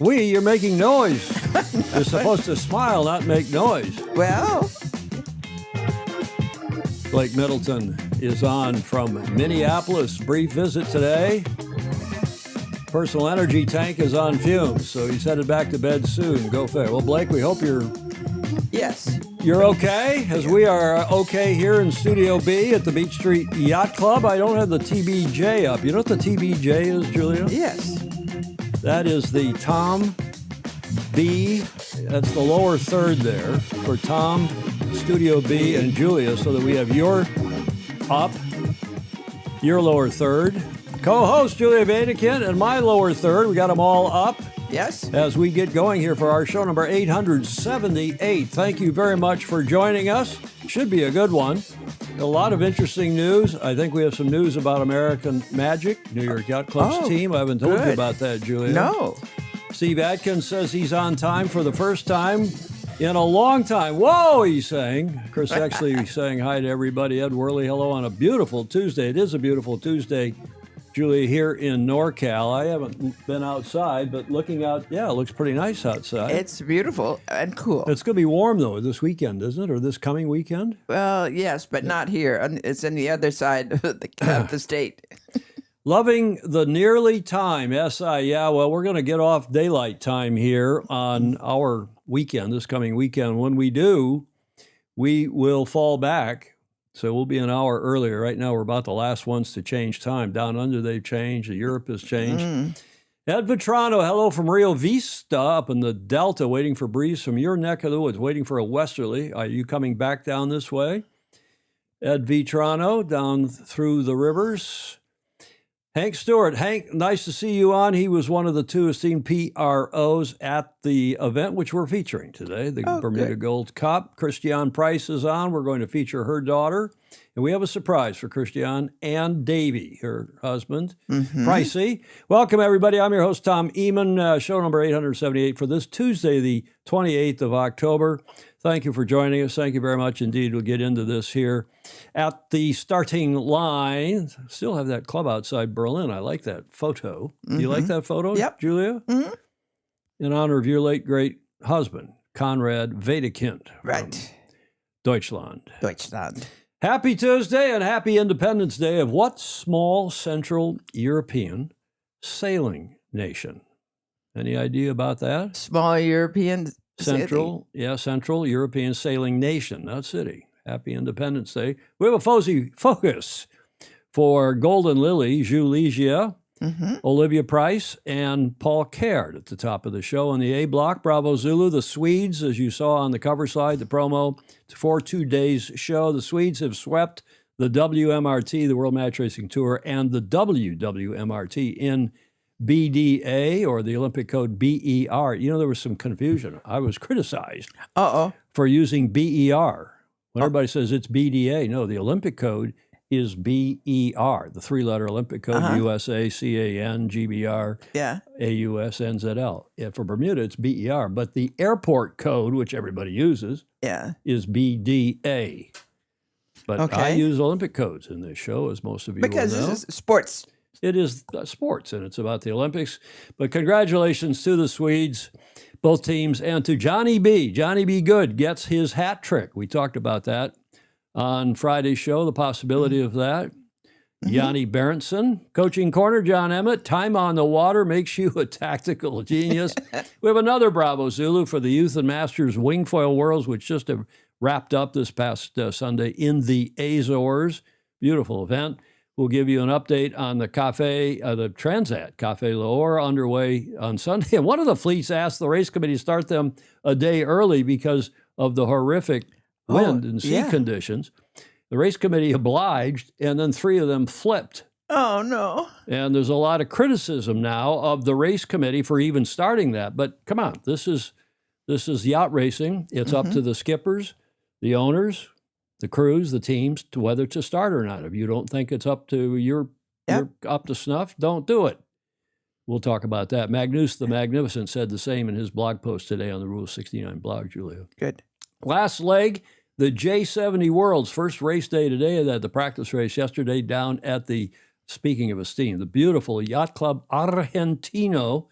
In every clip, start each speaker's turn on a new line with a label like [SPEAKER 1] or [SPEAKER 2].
[SPEAKER 1] You're making noise. You're supposed to smile, not make noise.
[SPEAKER 2] Well,
[SPEAKER 1] Blake Middleton is on from Minneapolis. Brief visit today. Personal energy tank is on fumes, so he's headed back to bed soon. Go fair. Well, Blake, we hope
[SPEAKER 2] yes.
[SPEAKER 1] you're okay, as we are okay here in Studio B at the Beach Street Yacht Club. I don't have the TBJ up. You know what the TBJ is, Julia?
[SPEAKER 2] Yes.
[SPEAKER 1] That is the Tom B. That's the lower third there for Tom, Studio B, and Julia, so that we have your up, your lower third. Co-host Julia Vadakin and my lower third. We got them all up.
[SPEAKER 2] Yes.
[SPEAKER 1] As we get going here for our show number 878. Thank you very much for joining us. Should be a good one. A lot of interesting news. I think we have some news about American Magic, New York Yacht Club's team. I haven't told you about that, Julia.
[SPEAKER 2] No.
[SPEAKER 1] Steve Atkins says he's on time for the first time in a long time. Whoa, he's saying. Chris Exley saying hi to everybody. Ed Worley, hello on a beautiful Tuesday. It is a beautiful Tuesday, Julia, here in NorCal. I haven't been outside, but looking out, it looks pretty nice outside.
[SPEAKER 2] It's beautiful and cool.
[SPEAKER 1] It's going to be warm, though, this weekend, isn't it? Or this coming weekend?
[SPEAKER 2] Well, yes, but not here. It's on the other side of the state.
[SPEAKER 1] Loving the nearly time, SI. Yeah, well, we're going to get off daylight time here on our weekend, this coming weekend. When we do, we will fall back. So we'll be an hour earlier. Right now, we're about the last ones to change time. Down under, they've changed. Europe has changed. Ed Vitrano, hello from Rio Vista up in the Delta, waiting for breeze from your neck of the woods, waiting for a westerly. Are you coming back down this way? Ed Vitrano, down through the rivers. Hank Stewart. Hank, nice to see you on. He was one of the two esteemed PROs at the event, which we're featuring today, the Bermuda Gold Cup. Christiane Price is on. We're going to feature her daughter. And we have a surprise for Christiane and Davey, her husband, Pricey. Welcome, everybody. I'm your host, Tom Eamon, show number 878 for this Tuesday, the 28th of October. Thank you for joining us. Thank you very much indeed. We'll get into this here at the starting line. Still have that club outside Berlin. I like that photo. Do you like that photo, Julia? In honor of your late great husband, Conrad Wedekind.
[SPEAKER 2] Right.
[SPEAKER 1] Deutschland.
[SPEAKER 2] Deutschland.
[SPEAKER 1] Happy Tuesday and happy Independence Day of what small Central European sailing nation? Any idea about that?
[SPEAKER 2] Small European
[SPEAKER 1] Central European sailing nation, not city. Happy Independence Day. We have a focus for Golden Lily, Jules Ligia, Olivia Price, and Paul Caird at the top of the show. On the A block, Bravo Zulu, the Swedes, as you saw on the cover slide, the promo for 2 days show. The Swedes have swept the WMRT, the World Match Racing Tour, and the WWMRT in BDA, or the Olympic code BER. You know, there was some confusion. I was criticized for using BER. When everybody says it's BDA, no, the Olympic code is BER, the three-letter Olympic code, USA, CAN, GBR, AUSNZL. For Bermuda, it's BER. But the airport code, which everybody uses, is BDA. But I use Olympic codes in this show, as most of you will know.
[SPEAKER 2] Because this is sports.
[SPEAKER 1] It is sports, and it's about the Olympics. But congratulations to the Swedes, both teams, and to Johnny B. Johnny B. Good gets his hat trick. We talked about that on Friday's show, the possibility of that. Yanni Berendsen, Coaching Corner, John Emmett, time on the water makes you a tactical genius. We have another Bravo Zulu for the Youth and Masters Wingfoil Worlds, which just have wrapped up this past Sunday in the Azores. Beautiful event. We'll give you an update on the the Transat Cafe Lahore underway on Sunday. And one of the fleets asked the race committee to start them a day early because of the horrific wind and sea conditions. The race committee obliged, and then 3 of them flipped.
[SPEAKER 2] Oh, no.
[SPEAKER 1] And there's a lot of criticism now of the race committee for even starting that. But come on, this is yacht racing. It's up to the skippers, the owners, the crews, the teams, to whether to start or not. If you don't think it's up to you're up to snuff, don't do it. We'll talk about that. Magnus the Magnificent said the same in his blog post today on the Rule 69 blog, Julia.
[SPEAKER 2] Good.
[SPEAKER 1] Last leg, the J70 Worlds. First race day today, the practice race yesterday down at the, speaking of esteem, the beautiful Yacht Club Argentino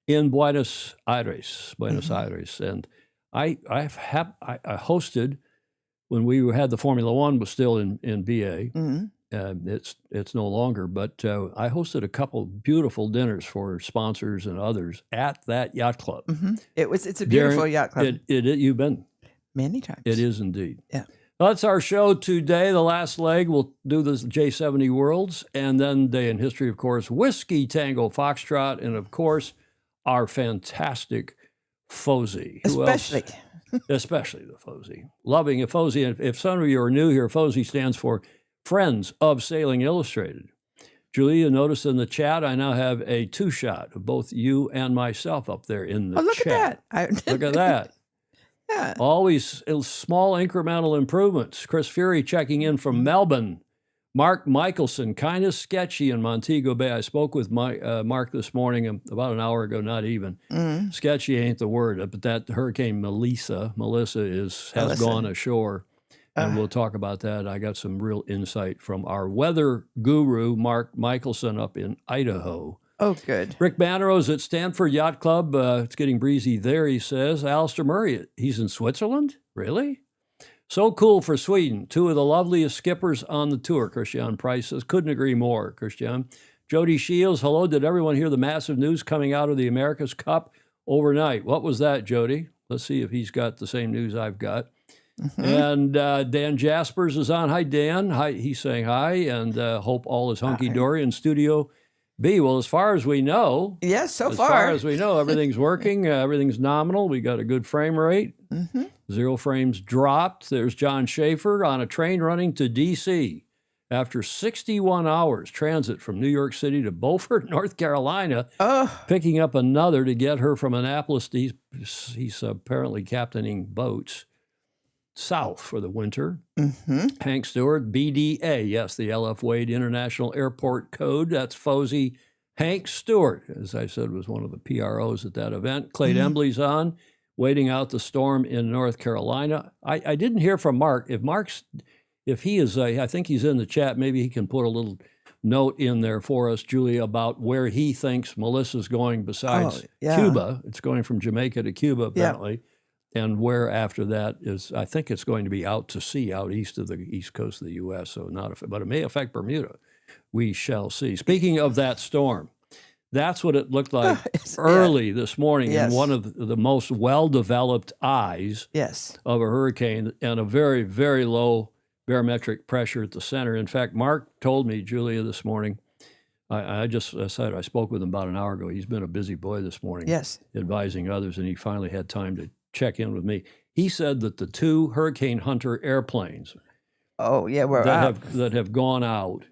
[SPEAKER 1] in Buenos Aires, and I hosted when we had the Formula One was still in BA. It's no longer, but I hosted a couple beautiful dinners for sponsors and others at that yacht club.
[SPEAKER 2] It's a beautiful yacht club.
[SPEAKER 1] You've been
[SPEAKER 2] many times.
[SPEAKER 1] It is indeed.
[SPEAKER 2] Yeah.
[SPEAKER 1] That's our show today. The last leg, we'll do the J70 Worlds, and then Day in History, of course, Whiskey Tango Foxtrot, and of course, our fantastic Fozy.
[SPEAKER 2] Especially
[SPEAKER 1] the Fozy. Loving a Fozy. And if some of you are new here, Fozy stands for Friends of Sailing Illustrated. Julia, notice in the chat, I now have a 2-shot of both you and myself up there in the
[SPEAKER 2] look
[SPEAKER 1] chat.
[SPEAKER 2] At that.
[SPEAKER 1] Look at that.
[SPEAKER 2] Yeah.
[SPEAKER 1] Always small incremental improvements. Chris Fury checking in from Melbourne. Mark Michelson, kind of sketchy in Montego Bay. I spoke with Mark this morning about an hour ago, not even. Sketchy ain't the word, but that Hurricane Melissa has gone ashore. And we'll talk about that. I got some real insight from our weather guru, Mark Michelson, up in Idaho.
[SPEAKER 2] Oh, good.
[SPEAKER 1] Rick Bannerose at Stanford Yacht Club. It's getting breezy there, he says. Alistair Murray, he's in Switzerland? Really? So cool for Sweden. 2 of the loveliest skippers on the tour, Christian Price says. Couldn't agree more, Christian. Jody Shields, hello. Did everyone hear the massive news coming out of the America's Cup overnight? What was that, Jody? Let's see if he's got the same news I've got. And Dan Jaspers is on. Hi, Dan. Hi, he's saying hi, and hope all is hunky-dory in Studio B. Well, as far as we know,
[SPEAKER 2] yes, so
[SPEAKER 1] as
[SPEAKER 2] far.
[SPEAKER 1] far as we know, everything's working. Everything's nominal. We got a good frame rate. 0 frames dropped. There's John Schaefer on a train running to D.C. after 61 hours transit from New York City to Beaufort, North Carolina, picking up another to get her from Annapolis. He's apparently captaining boats south for the winter. Hank Stewart, BDA, yes, the LF Wade International Airport Code. That's Fozy. Hank Stewart, as I said, was one of the PROs at that event. Clayton Embley's on, waiting out the storm in North Carolina. I didn't hear from Mark. If he is, I think he's in the chat. Maybe he can put a little note in there for us, Julia, about where he thinks Melissa's going besides Cuba. It's going from Jamaica to Cuba, apparently. And where after that is, I think it's going to be out to sea, out east of the east coast of the U.S., so but it may affect Bermuda. We shall see. Speaking of that storm, that's what it looked like early this morning in one of the most well-developed eyes of a hurricane, and a very, very low barometric pressure at the center. In fact, Mark told me, Julia, this morning, I said I spoke with him about an hour ago. He's been a busy boy this morning, advising others, and he finally had time to check in with me. He said that the 2 Hurricane Hunter airplanes that have gone out,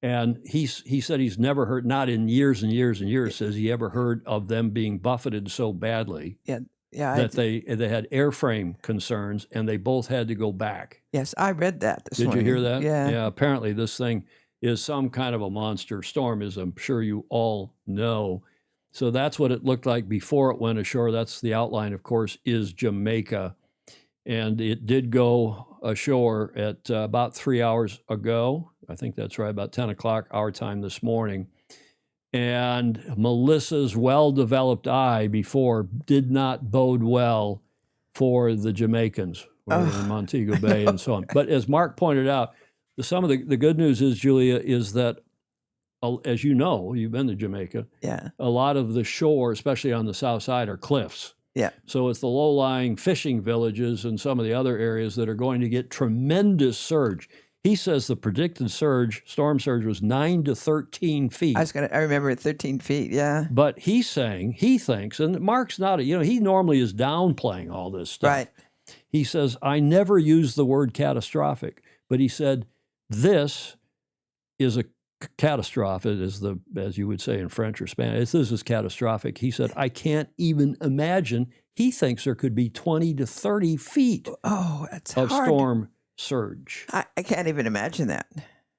[SPEAKER 1] and he said he's never heard, not in years and years and years, says he ever heard of them being buffeted so badly that they had airframe concerns, and they both had to go back.
[SPEAKER 2] Yes, I read that this morning.
[SPEAKER 1] Did you hear that?
[SPEAKER 2] Yeah.
[SPEAKER 1] Apparently this thing is some kind of a monster storm, as I'm sure you all know. So that's what it looked like before it went ashore. That's the outline, of course, is Jamaica. And it did go ashore at about 3 hours ago. I think that's right, about 10 o'clock our time this morning. And Melissa's well-developed eye before did not bode well for the Jamaicans in Montego Bay and so on. But as Mark pointed out, some of the good news is, Julia, is that, as you know, you've been to Jamaica. A lot of the shore, especially on the south side, are cliffs. So it's the low-lying fishing villages and some of the other areas that are going to get tremendous surge. He says the predicted storm surge was 9 to 13 feet.
[SPEAKER 2] I remember it 13 feet,
[SPEAKER 1] But he's saying, he thinks, and Mark's not, he normally is downplaying all this stuff.
[SPEAKER 2] Right.
[SPEAKER 1] He says, I never use the word catastrophic, but he said, this is a catastrophe, as you would say in French or Spanish. This is catastrophic. He said, I can't even imagine. He thinks there could be 20 to 30 feet
[SPEAKER 2] of
[SPEAKER 1] storm surge.
[SPEAKER 2] I can't even imagine that.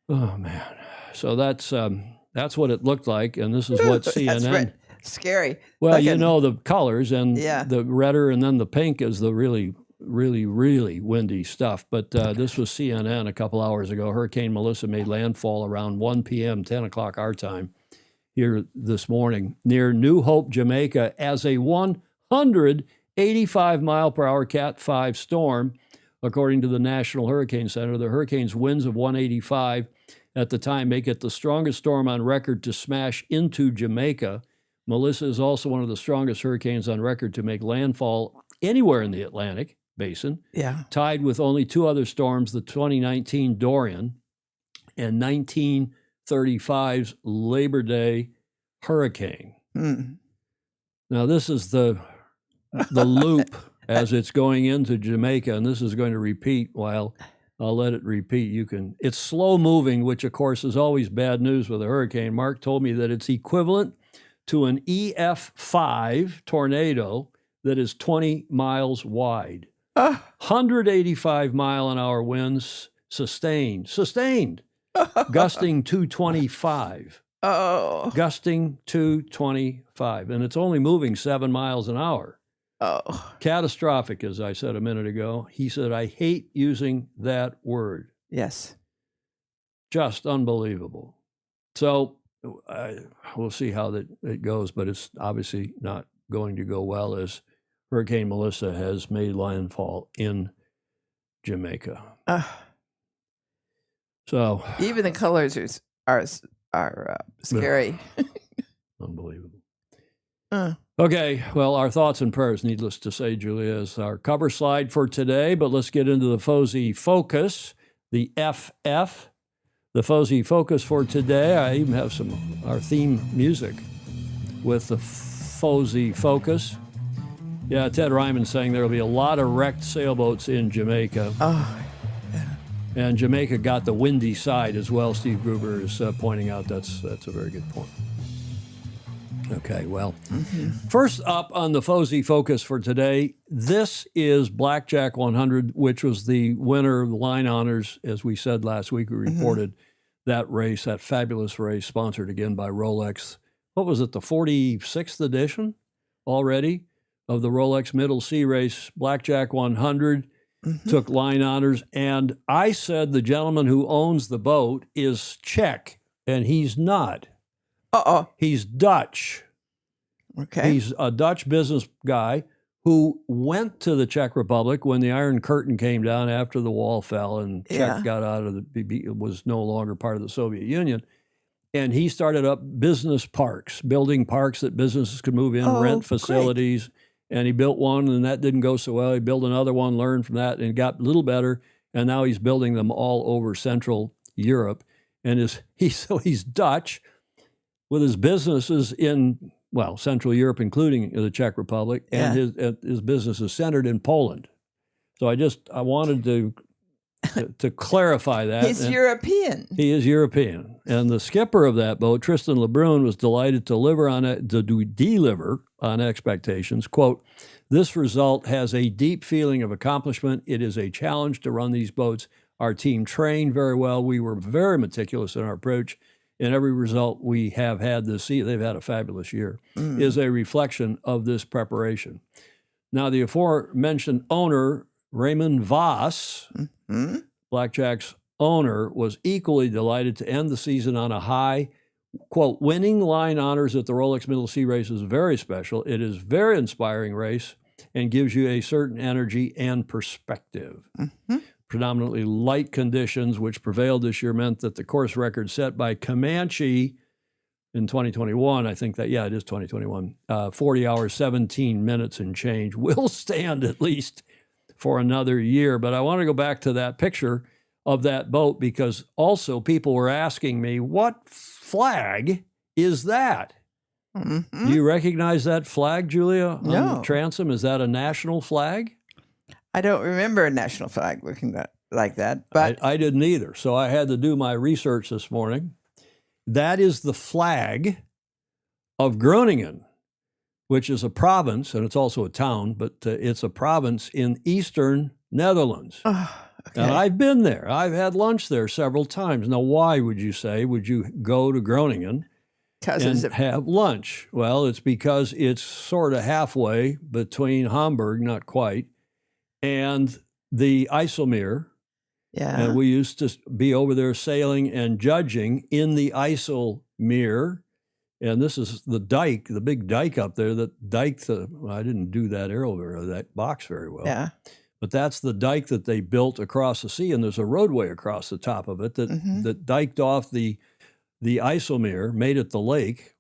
[SPEAKER 1] Oh, man. So that's what it looked like, and this is what CNN...
[SPEAKER 2] Scary.
[SPEAKER 1] Well, the colors, and the redder and then the pink is the really, really, really windy stuff. But this was CNN a couple hours ago. Hurricane Melissa made landfall around 1 p.m., 10 o'clock our time, here this morning near New Hope, Jamaica, as a 185 mile per hour Cat 5 storm, according to the National Hurricane Center. The hurricane's winds of 185 at the time make it the strongest storm on record to smash into Jamaica. Melissa is also one of the strongest hurricanes on record to make landfall anywhere in the Atlantic Basin, tied with only two other storms, the 2019 Dorian and 1935's Labor Day hurricane. Now, this is the loop as it's going into Jamaica, and this is going to repeat while I'll let it repeat. It's slow moving, which of course is always bad news with a hurricane. Mark told me that it's equivalent to an EF5 tornado that is 20 miles wide. 185 mile an hour winds, sustained, gusting 225. Gusting 225. And it's only moving 7 miles an hour. Catastrophic, as I said a minute ago. He said, I hate using that word.
[SPEAKER 2] Yes.
[SPEAKER 1] Just unbelievable. So we'll see how it goes, but it's obviously not going to go well as Hurricane Melissa has made landfall in Jamaica. So
[SPEAKER 2] even the colors are scary.
[SPEAKER 1] Unbelievable. Okay, well, our thoughts and prayers, needless to say, Julia, is our cover slide for today, but let's get into the Fozzie Focus, the FF. The Fozzie Focus for today, I even have our theme music with the Fozzie Focus. Yeah, Ted Ryman saying there will be a lot of wrecked sailboats in Jamaica. And Jamaica got the windy side as well. Steve Gruber is pointing out that's a very good point. Okay, well, first up on the Fozzie Focus for today, this is Blackjack 100, which was the winner of the line honors. As we said last week, we reported that race, that fabulous race, sponsored again by Rolex. What was it, the 46th edition already of the Rolex Middle Sea Race? Blackjack 100 took line honors. And I said the gentleman who owns the boat is Czech, and he's not. He's Dutch.
[SPEAKER 2] Okay.
[SPEAKER 1] He's a Dutch business guy who went to the Czech Republic when the Iron Curtain came down after the wall fell and Czech got out of was no longer part of the Soviet Union. And he started up business parks, building parks that businesses could move in, rent facilities. Great. And he built one, and that didn't go so well. He built another one, learned from that, and got a little better. And now he's building them all over Central Europe. And he's Dutch, with his businesses in, Central Europe, including the Czech Republic, and his business is centered in Poland. So I wanted to clarify that.
[SPEAKER 2] He's European.
[SPEAKER 1] He is European. And the skipper of that boat, Tristan LeBrun, was delighted to deliver on expectations. Quote, this result has a deep feeling of accomplishment. It is a challenge to run these boats. Our team trained very well. We were very meticulous in our approach. And every result we have had this season, they've had a fabulous year, is a reflection of this preparation. Now, the aforementioned owner, Raymond Voss, Blackjack's owner, was equally delighted to end the season on a high. Quote, winning line honors at the Rolex Middle Sea Race is very special. It is a very inspiring race and gives you a certain energy and perspective. Predominantly light conditions, which prevailed this year, meant that the course record set by Comanche in 2021, I think that, it is 2021, 40 hours, 17 minutes and change, will stand at least for another year. But I want to go back to that picture of that boat because also people were asking me, what flag is that? Do you recognize that flag, Julia?
[SPEAKER 2] No.
[SPEAKER 1] On the transom? Is that a national flag?
[SPEAKER 2] I don't remember a national flag looking like that, but
[SPEAKER 1] I didn't either. So I had to do my research this morning. That is the flag of Groningen, which is a province, and it's also a town, but it's a province in eastern Netherlands. And I've been there. I've had lunch there several times. Now, why would you go to Groningen and have lunch? Well, it's because it's sort of halfway between Hamburg, not quite, and the IJsselmeer. And we used to be over there sailing and judging in the IJsselmeer And this is the dike, the big dike up there that diked the. Well, I didn't do that that box very well.
[SPEAKER 2] Yeah.
[SPEAKER 1] But that's the dike that they built across the sea, and there's a roadway across the top of it that diked off the IJsselmeer, made it the lake,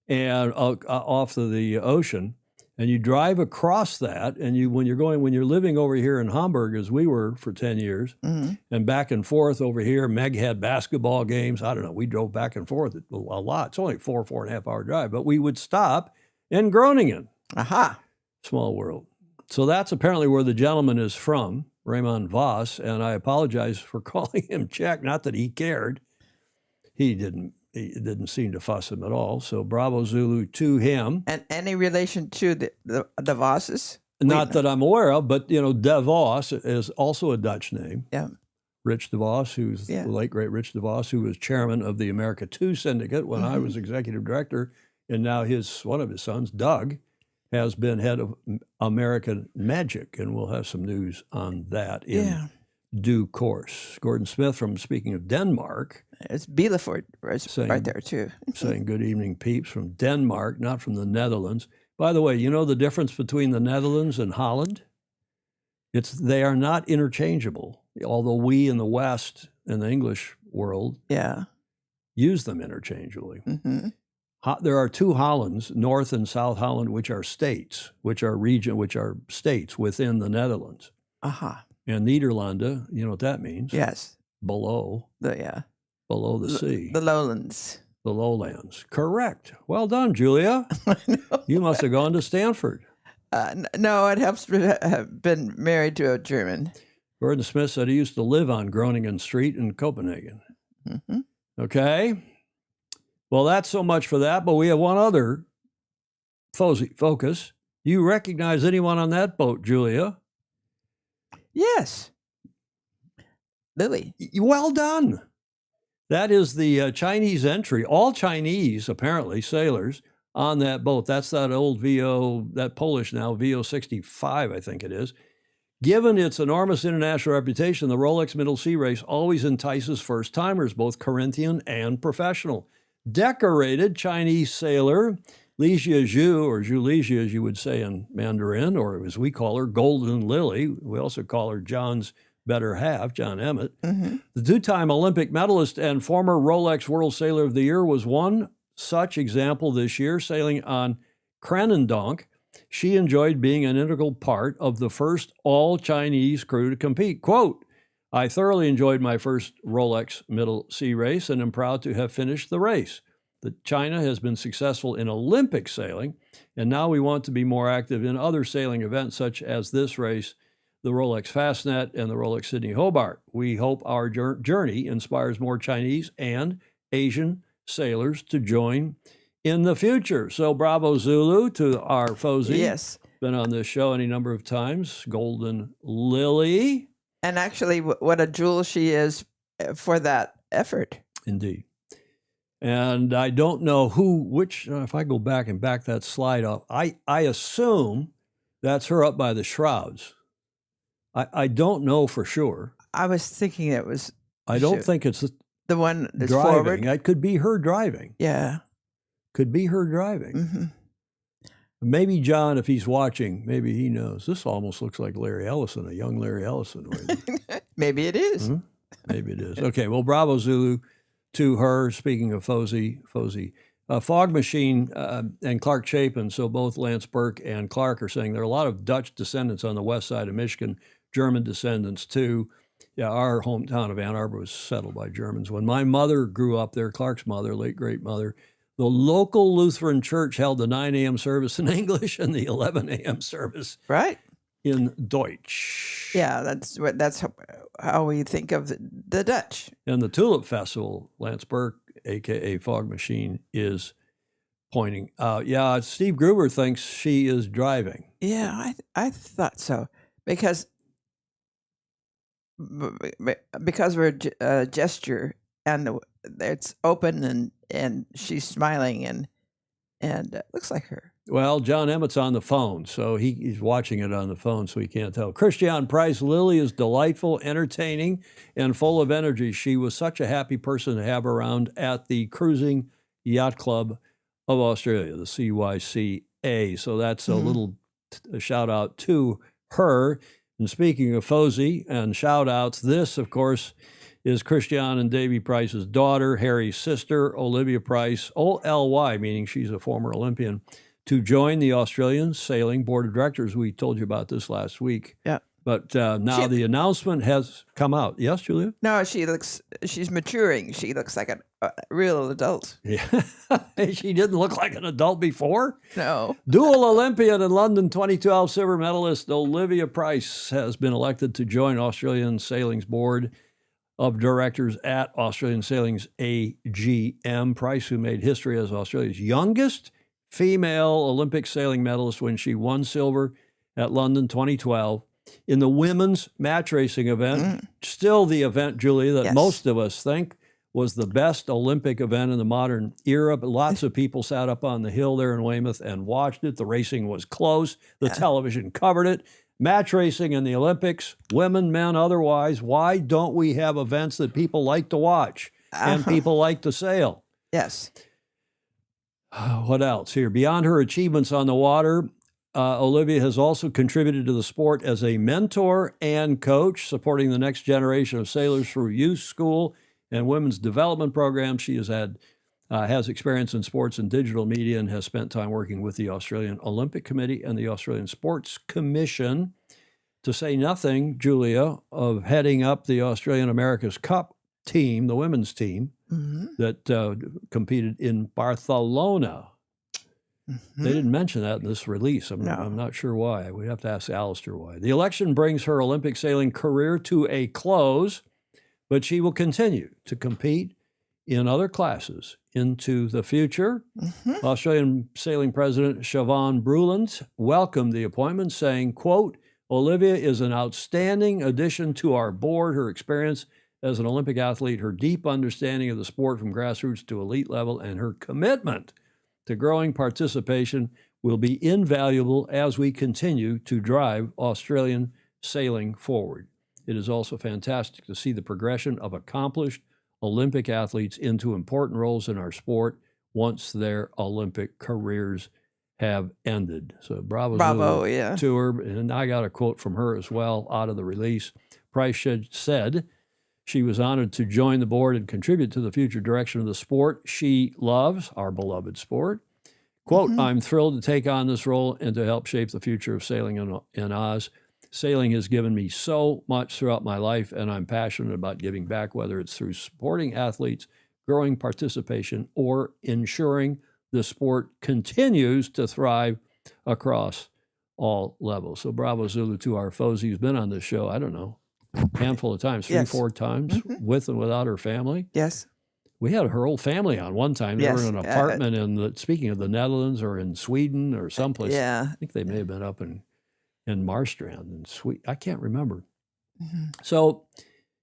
[SPEAKER 1] and off to the ocean. And you drive across that, and when you're living over here in Hamburg, as we were for 10 years, and back and forth over here, Meg had basketball games. I don't know. We drove back and forth a lot. It's only 4.5 hour drive, but we would stop in Groningen.
[SPEAKER 2] Aha.
[SPEAKER 1] Small world. So that's apparently where the gentleman is from, Raymond Voss, and I apologize for calling him Czech. Not that he cared. He didn't seem to fuss him at all. So Bravo Zulu to him.
[SPEAKER 2] And any relation to the Vosses?
[SPEAKER 1] Not that I'm aware of, but De Vos is also a Dutch name.
[SPEAKER 2] Yeah.
[SPEAKER 1] Rich De Vos, who's the late great Rich De Vos, who was chairman of the America 2 Syndicate when I was executive director, and now one of his sons, Doug, has been head of American Magic, and we'll have some news on that in due course. Gordon Smith, speaking of Denmark.
[SPEAKER 2] It's Bielefeld right there, too.
[SPEAKER 1] Saying good evening, peeps, from Denmark, not from the Netherlands. By the way, you know the difference between the Netherlands and Holland? They are not interchangeable, although we in the West, in the English world, use them interchangeably.
[SPEAKER 2] Mm-hmm.
[SPEAKER 1] There are two Hollands, North and South Holland, which are states, which are states within the Netherlands.
[SPEAKER 2] Aha.
[SPEAKER 1] And Nederlanden, you know what that means?
[SPEAKER 2] Yes.
[SPEAKER 1] Below the sea.
[SPEAKER 2] The lowlands.
[SPEAKER 1] The lowlands. Correct. Well done, Julia. You must have gone to Stanford.
[SPEAKER 2] No, it helps to have been married to a German.
[SPEAKER 1] Gordon Smith said he used to live on Groningen Street in Copenhagen.
[SPEAKER 2] Mm-hmm.
[SPEAKER 1] Okay. Well, that's so much for that, but we have one other focus. You recognize anyone on that boat, Julia?
[SPEAKER 2] Yes. Lily.
[SPEAKER 1] Well done. That is the Chinese entry. All Chinese, apparently, sailors on that boat. That's that old that Polish now, VO 65, I think it is. Given its enormous international reputation, the Rolex Middle Sea Race always entices first-timers, both Corinthian and professional. Decorated Chinese sailor Li Jiazhu, or Zhu Lizhi, as you would say in Mandarin, or as we call her, Golden Lily. We also call her John's better half, John Emmett.
[SPEAKER 2] Mm-hmm.
[SPEAKER 1] The two-time Olympic medalist and former Rolex World Sailor of the Year was one such example this year, sailing on Cranendonk. She enjoyed being an integral part of the first all-Chinese crew to compete. Quote, I thoroughly enjoyed my first Rolex Middle Sea Race and am proud to have finished the race. China has been successful in Olympic sailing, and now we want to be more active in other sailing events such as this race, the Rolex Fastnet and the Rolex Sydney Hobart. We hope our journey inspires more Chinese and Asian sailors to join in the future. So Bravo Zulu to our Fozy.
[SPEAKER 2] Yes.
[SPEAKER 1] Been on this show any number of times. Golden Lily.
[SPEAKER 2] And actually, what a jewel she is for that effort.
[SPEAKER 1] Indeed. And I don't know which, if I go back and back that slide up, I assume that's her up by the shrouds. I don't know for sure.
[SPEAKER 2] I was thinking it was.
[SPEAKER 1] I don't think it's
[SPEAKER 2] the one that's
[SPEAKER 1] driving.
[SPEAKER 2] forward.
[SPEAKER 1] It could be her driving.
[SPEAKER 2] Yeah.
[SPEAKER 1] Could be her driving.
[SPEAKER 2] Mm-hmm.
[SPEAKER 1] Maybe John, if he's watching, maybe he knows. This almost looks like Larry Ellison, a young Larry Ellison.
[SPEAKER 2] Maybe it is.
[SPEAKER 1] Mm-hmm. Maybe it is. Okay, well, Bravo Zulu to her. Speaking of Fozy. Fog Machine and Clark Chapin, so both Lance Burke and Clark are saying there are a lot of Dutch descendants on the west side of Michigan, German descendants too. Yeah, our hometown of Ann Arbor was settled by Germans. When my mother grew up there, Clark's mother, late great mother, the local Lutheran church held the 9 a.m. service in English and the 11 a.m. service in Deutsch.
[SPEAKER 2] Yeah, that's how we think of the Dutch.
[SPEAKER 1] And the Tulip Festival, Lance Burke, a.k.a. Fog Machine, is pointing out. Yeah, Steve Gruber thinks she is driving.
[SPEAKER 2] Yeah, I thought so. Because we're a gesture and it's open and she's smiling and it looks like her.
[SPEAKER 1] Well, John Emmett's on the phone, so he's watching it on the phone, so he can't tell. Christian Price, Lily is delightful, entertaining, and full of energy. She was such a happy person to have around at the Cruising Yacht Club of Australia, the CYCA. So that's a little shout out to her. And speaking of Fozy and shout outs, this, of course, is Christian and Davy Price's daughter, Harry's sister, Olivia Price, OLY, meaning she's a former Olympian, to join the Australian Sailing Board of Directors. We told you about this last week.
[SPEAKER 2] Yeah.
[SPEAKER 1] But now the announcement has come out. Yes, Julia?
[SPEAKER 2] No, she's maturing. She looks like a real adult.
[SPEAKER 1] Yeah. She didn't look like an adult before?
[SPEAKER 2] No.
[SPEAKER 1] Dual Olympian and London 2012 silver medalist Olivia Price has been elected to join Australian Sailing's Board of Directors at Australian Sailing's AGM. Price, who made history as Australia's youngest female Olympic sailing medalist when she won silver at London 2012. In the women's match racing event, still the event, Julia, that most of us think was the best Olympic event in the modern era. But lots of people sat up on the hill there in Weymouth and watched it. The racing was close. The television covered it. Match racing in the Olympics, women, men, otherwise. Why don't we have events that people like to watch and people like to sail?
[SPEAKER 2] Yes.
[SPEAKER 1] What else here? Beyond her achievements on the water, Olivia has also contributed to the sport as a mentor and coach, supporting the next generation of sailors through youth school and women's development programs. She has experience in sports and digital media and has spent time working with the Australian Olympic Committee and the Australian Sports Commission, to say nothing, Julia, of heading up the Australian America's Cup team, the women's team, that competed in Barcelona. They didn't mention that in this release. I'm not sure why. We'd have to ask Alistair why. The election brings her Olympic sailing career to a close, but she will continue to compete in other classes into the future. Australian Sailing President Siobhan Bruland welcomed the appointment, saying, quote, Olivia is an outstanding addition to our board. Her experience as an Olympic athlete, her deep understanding of the sport from grassroots to elite level, and her commitment to growing participation will be invaluable as we continue to drive Australian sailing forward. It is also fantastic to see the progression of accomplished Olympic athletes into important roles in our sport once their Olympic careers have ended. So bravo to her. And I got a quote from her as well out of the release. Price said she was honored to join the board and contribute to the future direction of the sport she loves, our beloved sport. Quote, I'm thrilled to take on this role and to help shape the future of sailing in Oz. Sailing has given me so much throughout my life, and I'm passionate about giving back, whether it's through supporting athletes, growing participation, or ensuring the sport continues to thrive across all levels. So bravo, Zulu, to our Fozy, who's been on this show, I don't know, a handful of times, 3-4 times, with and without her family.
[SPEAKER 2] Yes.
[SPEAKER 1] We had her whole family on one time. They were in an apartment speaking of the Netherlands or in Sweden or someplace. I think they may have been up in Marstrand in Sweden. I can't remember. So,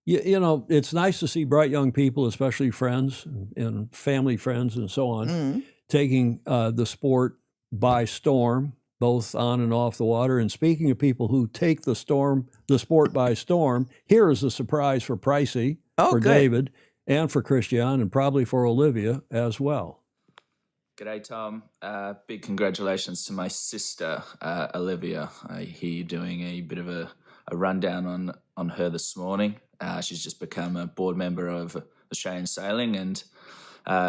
[SPEAKER 1] you know, it's nice to see bright young people, especially friends and family friends and so on, taking the sport by storm, both on and off the water. And speaking of people who take the sport by storm, here is a surprise for Pricey, for David, and for Christian, and probably for Olivia as well.
[SPEAKER 3] G'day, Tom. Big congratulations to my sister, Olivia. I hear you doing a bit of a rundown on her this morning. She's just become a board member of Australian Sailing, and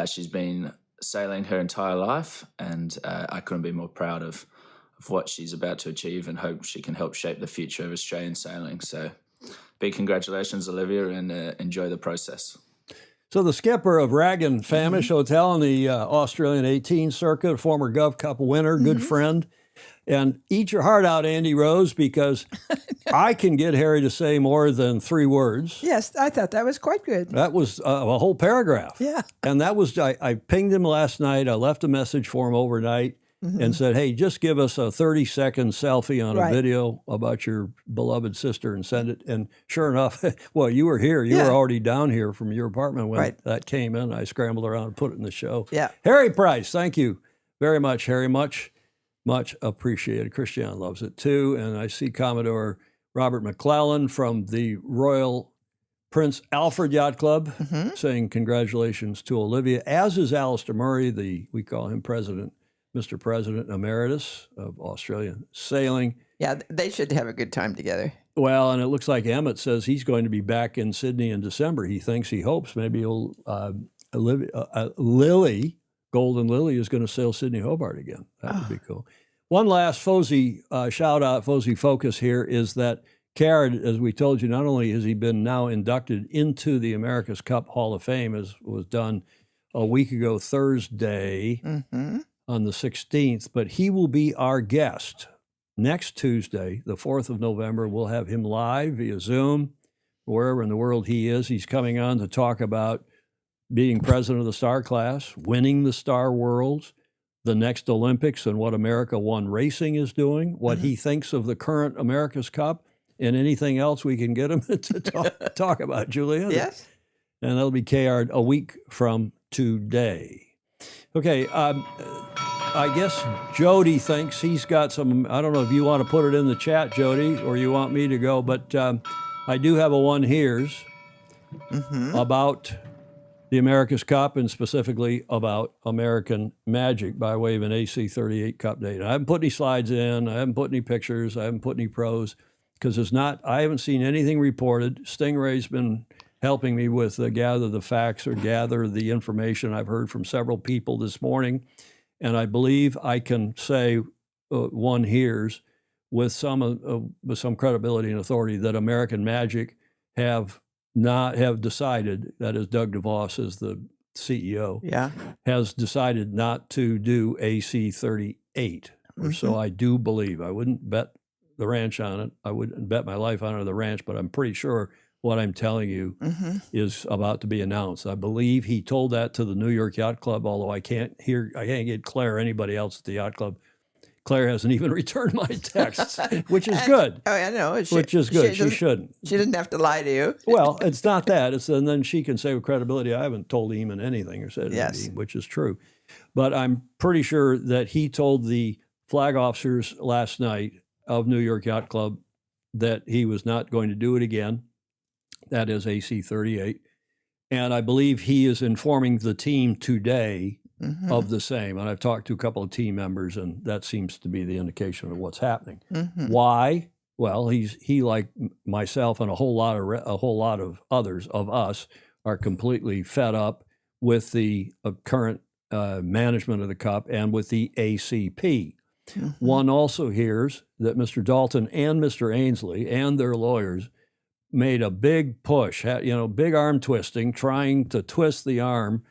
[SPEAKER 3] she's been sailing her entire life, and I couldn't be more proud of what she's about to achieve and hope she can help shape the future of Australian sailing. So big congratulations, Olivia, and enjoy the process.
[SPEAKER 1] So the skipper of Raggan Famish Hotel on the Australian 18 circuit, former Gov Cup winner, good friend. And eat your heart out, Andy Rose, because I can get Harry to say more than 3 words.
[SPEAKER 2] Yes, I thought that was quite good.
[SPEAKER 1] That was a whole paragraph.
[SPEAKER 2] Yeah.
[SPEAKER 1] And that was, I pinged him last night. I left a message for him overnight and said, hey, just give us a 30-second selfie on a video about your beloved sister and send it. And sure enough, well, you were here. You were already down here from your apartment when that came in. I scrambled around and put it in the show.
[SPEAKER 2] Yeah.
[SPEAKER 1] Harry Price, thank you very much, Harry. Much appreciated. Christian loves it too. And I see Commodore Robert McClellan from the Royal Prince Alfred Yacht Club
[SPEAKER 2] Mm-hmm.
[SPEAKER 1] saying congratulations to Olivia, as is Alistair Murray, we call him President, Mr. President Emeritus of Australian Sailing.
[SPEAKER 2] Yeah, they should have a good time together.
[SPEAKER 1] Well, and it looks like Emmett says he's going to be back in Sydney in December. He hopes maybe he'll, Golden Lily is going to sail Sydney Hobart again. That would be cool. One last Fozy shout out, Fozy focus here is that Card, as we told you, not only has he been now inducted into the America's Cup Hall of Fame, as was done a week ago Thursday on the 16th, but he will be our guest next Tuesday, the 4th of November. We'll have him live via Zoom, wherever in the world he is. He's coming on to talk about being president of the Star Class, winning the Star Worlds, the next Olympics, and what America One Racing is doing, what he thinks of the current America's Cup, and anything else we can get him to talk about, Julia.
[SPEAKER 2] Yes.
[SPEAKER 1] And that'll be KR a week from today. Okay, I guess Jody thinks he's got some, I don't know if you want to put it in the chat, Jody, or you want me to go, but I do have a one here's about the America's Cup and specifically about American Magic by way of an AC38 Cup date. I haven't put any slides in, I haven't put any pictures, I haven't put any pros, because I haven't seen anything reported. Stingray's been helping me with gather the facts or gather the information. I've heard from several people this morning, and I believe I can say one hears with some credibility and authority that American Magic have decided, that is Doug DeVos is the CEO, has decided not to do AC38. Or so I do believe. I wouldn't bet the ranch on it. I wouldn't bet my life on it or the ranch, but I'm pretty sure what I'm telling you is about to be announced. I believe he told that to the New York Yacht Club, although I can't get Claire or anybody else at the yacht club. Claire hasn't even returned my texts, which is good.
[SPEAKER 2] Oh, I know.
[SPEAKER 1] Which is good. She shouldn't.
[SPEAKER 2] She didn't have to lie to you.
[SPEAKER 1] Well, it's not that. And then she can say with credibility, I haven't told Eamon anything or said anything, which is true. But I'm pretty sure that he told the flag officers last night of New York Yacht Club that he was not going to do it again. That is AC38. And I believe he is informing the team today of the same. And I've talked to a couple of team members, and that seems to be the indication of what's happening. Why? Well, he like myself and a whole lot of others of us are completely fed up with the current management of the Cup and with the ACP. One also hears that Mr. Dalton and Mr. Ainsley and their lawyers made a big push, big arm twisting, trying to twist the arm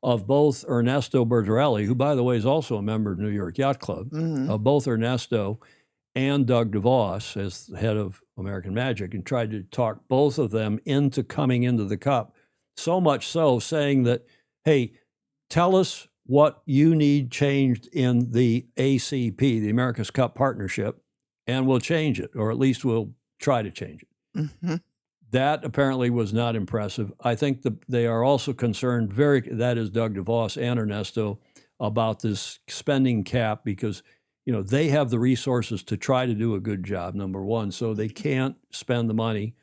[SPEAKER 1] of both Ernesto Bertarelli, who, by the way, is also a member of New York Yacht Club, of both Ernesto and Doug DeVos as head of American Magic, and tried to talk both of them into coming into the Cup. So much so, saying that, hey, tell us what you need changed in the ACP, the America's Cup Partnership, and we'll change it, or at least we'll try to change it. That apparently was not impressive. I think they are also concerned, that is Doug DeVos and Ernesto, about this spending cap because, they have the resources to try to do a good job, number one. So they can't spend the money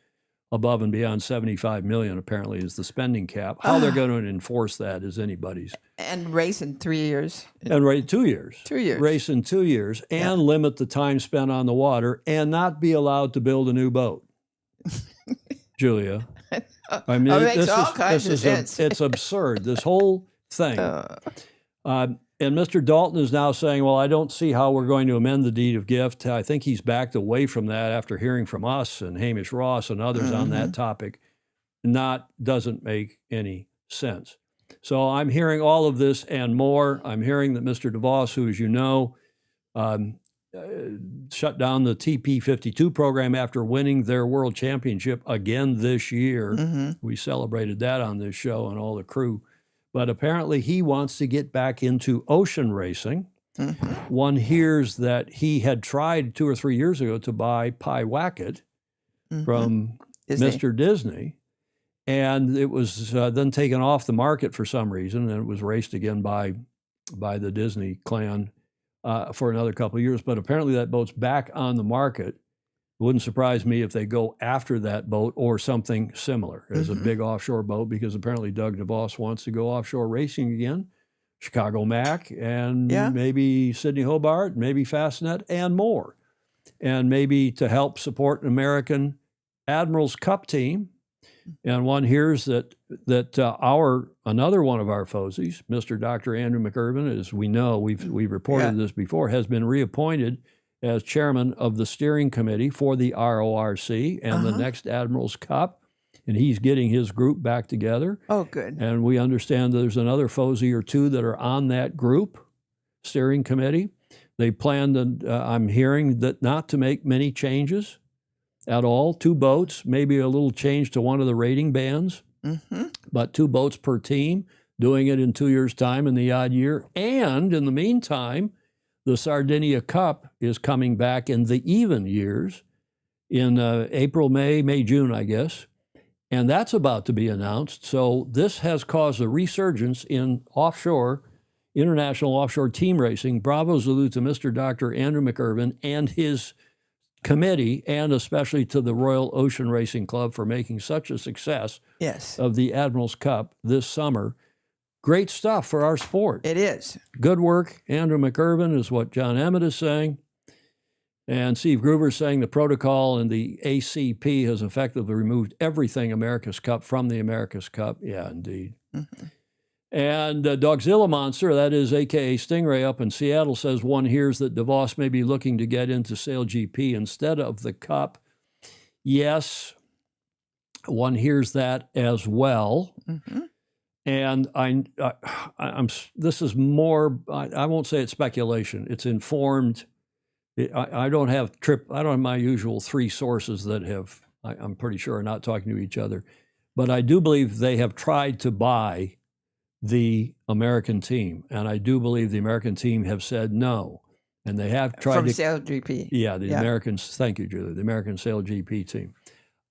[SPEAKER 1] above and beyond $75 million, apparently, is the spending cap. How they're going to enforce that is anybody's.
[SPEAKER 2] And race in 3 years.
[SPEAKER 1] And 2 years.
[SPEAKER 2] 2 years.
[SPEAKER 1] Race in 2 years and limit the time spent on the water and not be allowed to build a new boat. Julia. I mean,
[SPEAKER 2] it makes all kinds of sense.
[SPEAKER 1] It's absurd, this whole thing. And Mr. Dalton is now saying, well, I don't see how we're going to amend the deed of gift. I think he's backed away from that after hearing from us and Hamish Ross and others on that topic. Doesn't make any sense. So I'm hearing all of this and more. I'm hearing that Mr. DeVos, who, as you know, shut down the TP52 program after winning their world championship again this year. We celebrated that on this show and all the crew. But apparently he wants to get back into ocean racing. One hears that he had tried 2 or 3 years ago to buy Pyewacket from Mr. Disney. And it was then taken off the market for some reason, and it was raced again by the Disney clan for another couple of years. But apparently that boat's back on the market. It wouldn't surprise me if they go after that boat or something similar as a big offshore boat, because apparently Doug DeVos wants to go offshore racing again. Chicago Mac and maybe Sydney Hobart, maybe Fastnet and more. And maybe to help support an American Admirals Cup team. And one hears that another one of our FOSIs, Mr. Dr. Andrew McIrvin, as we know, we've reported this before, has been reappointed as chairman of the steering committee for the RORC and the next Admirals Cup. And he's getting his group back together.
[SPEAKER 2] Oh, good.
[SPEAKER 1] And we understand there's another FOSI or two that are on that group steering committee. They plan to, I'm hearing, that not to make many changes at all. 2 boats, maybe a little change to one of the rating bands, but 2 boats per team, doing it in 2 years' time in the odd year. And in the meantime, the Sardinia Cup is coming back in the even years in April, May, June, I guess. And that's about to be announced. So this has caused a resurgence in international offshore team racing. Bravo salute to Mr. Dr. Andrew McIrvin and his committee, and especially to the Royal Ocean Racing Club for making such a success of the Admirals Cup this summer. Great stuff for our sport.
[SPEAKER 2] It is.
[SPEAKER 1] Good work, Andrew McIrvin, is what John Emmett is saying. And Steve Gruber is saying the protocol and the ACP has effectively removed everything America's Cup from the America's Cup. Yeah, indeed. And Dogzilla Monster, that is a.k.a. Stingray up in Seattle, says one hears that DeVos may be looking to get into Sail GP instead of the Cup. Yes, one hears that as well. And I'm this is more, I won't say it's speculation. It's informed. I don't have my usual 3 sources that have, I'm pretty sure, are not talking to each other. But I do believe they have tried to buy the American team. And I do believe the American team have said no. And they have tried
[SPEAKER 2] from Sail GP.
[SPEAKER 1] Yeah, the Americans, thank you, Julie, the American Sail GP team.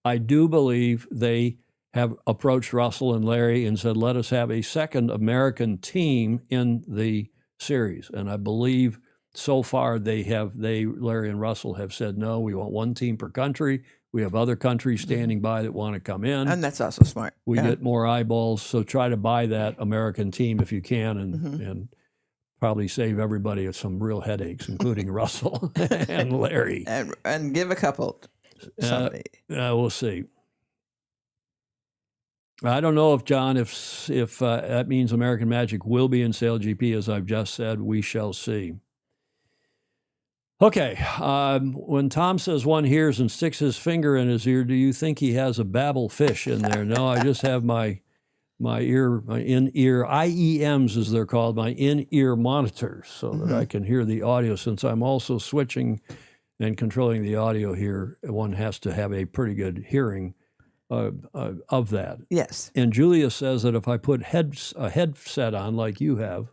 [SPEAKER 1] I do believe they have approached Russell and Larry and said, let us have a second American team in the series. And I believe so far Larry and Russell have said, no, we want 1 team per country. We have other countries standing by that want to come in.
[SPEAKER 2] And that's also smart.
[SPEAKER 1] We get more eyeballs. So try to buy that American team if you can, and probably save everybody some real headaches, including Russell and Larry.
[SPEAKER 2] And give a couple to somebody.
[SPEAKER 1] We'll see. I don't know if, John, if that means American Magic will be in Sail GP, as I've just said. We shall see. Okay, when Tom says one hears and sticks his finger in his ear, do you think he has a babble fish in there? No, I just have my in-ear, IEMs as they're called, my in-ear monitors, so that I can hear the audio. Since I'm also switching and controlling the audio here, one has to have a pretty good hearing of that.
[SPEAKER 2] Yes.
[SPEAKER 1] And Julia says that if I put a headset on like you have,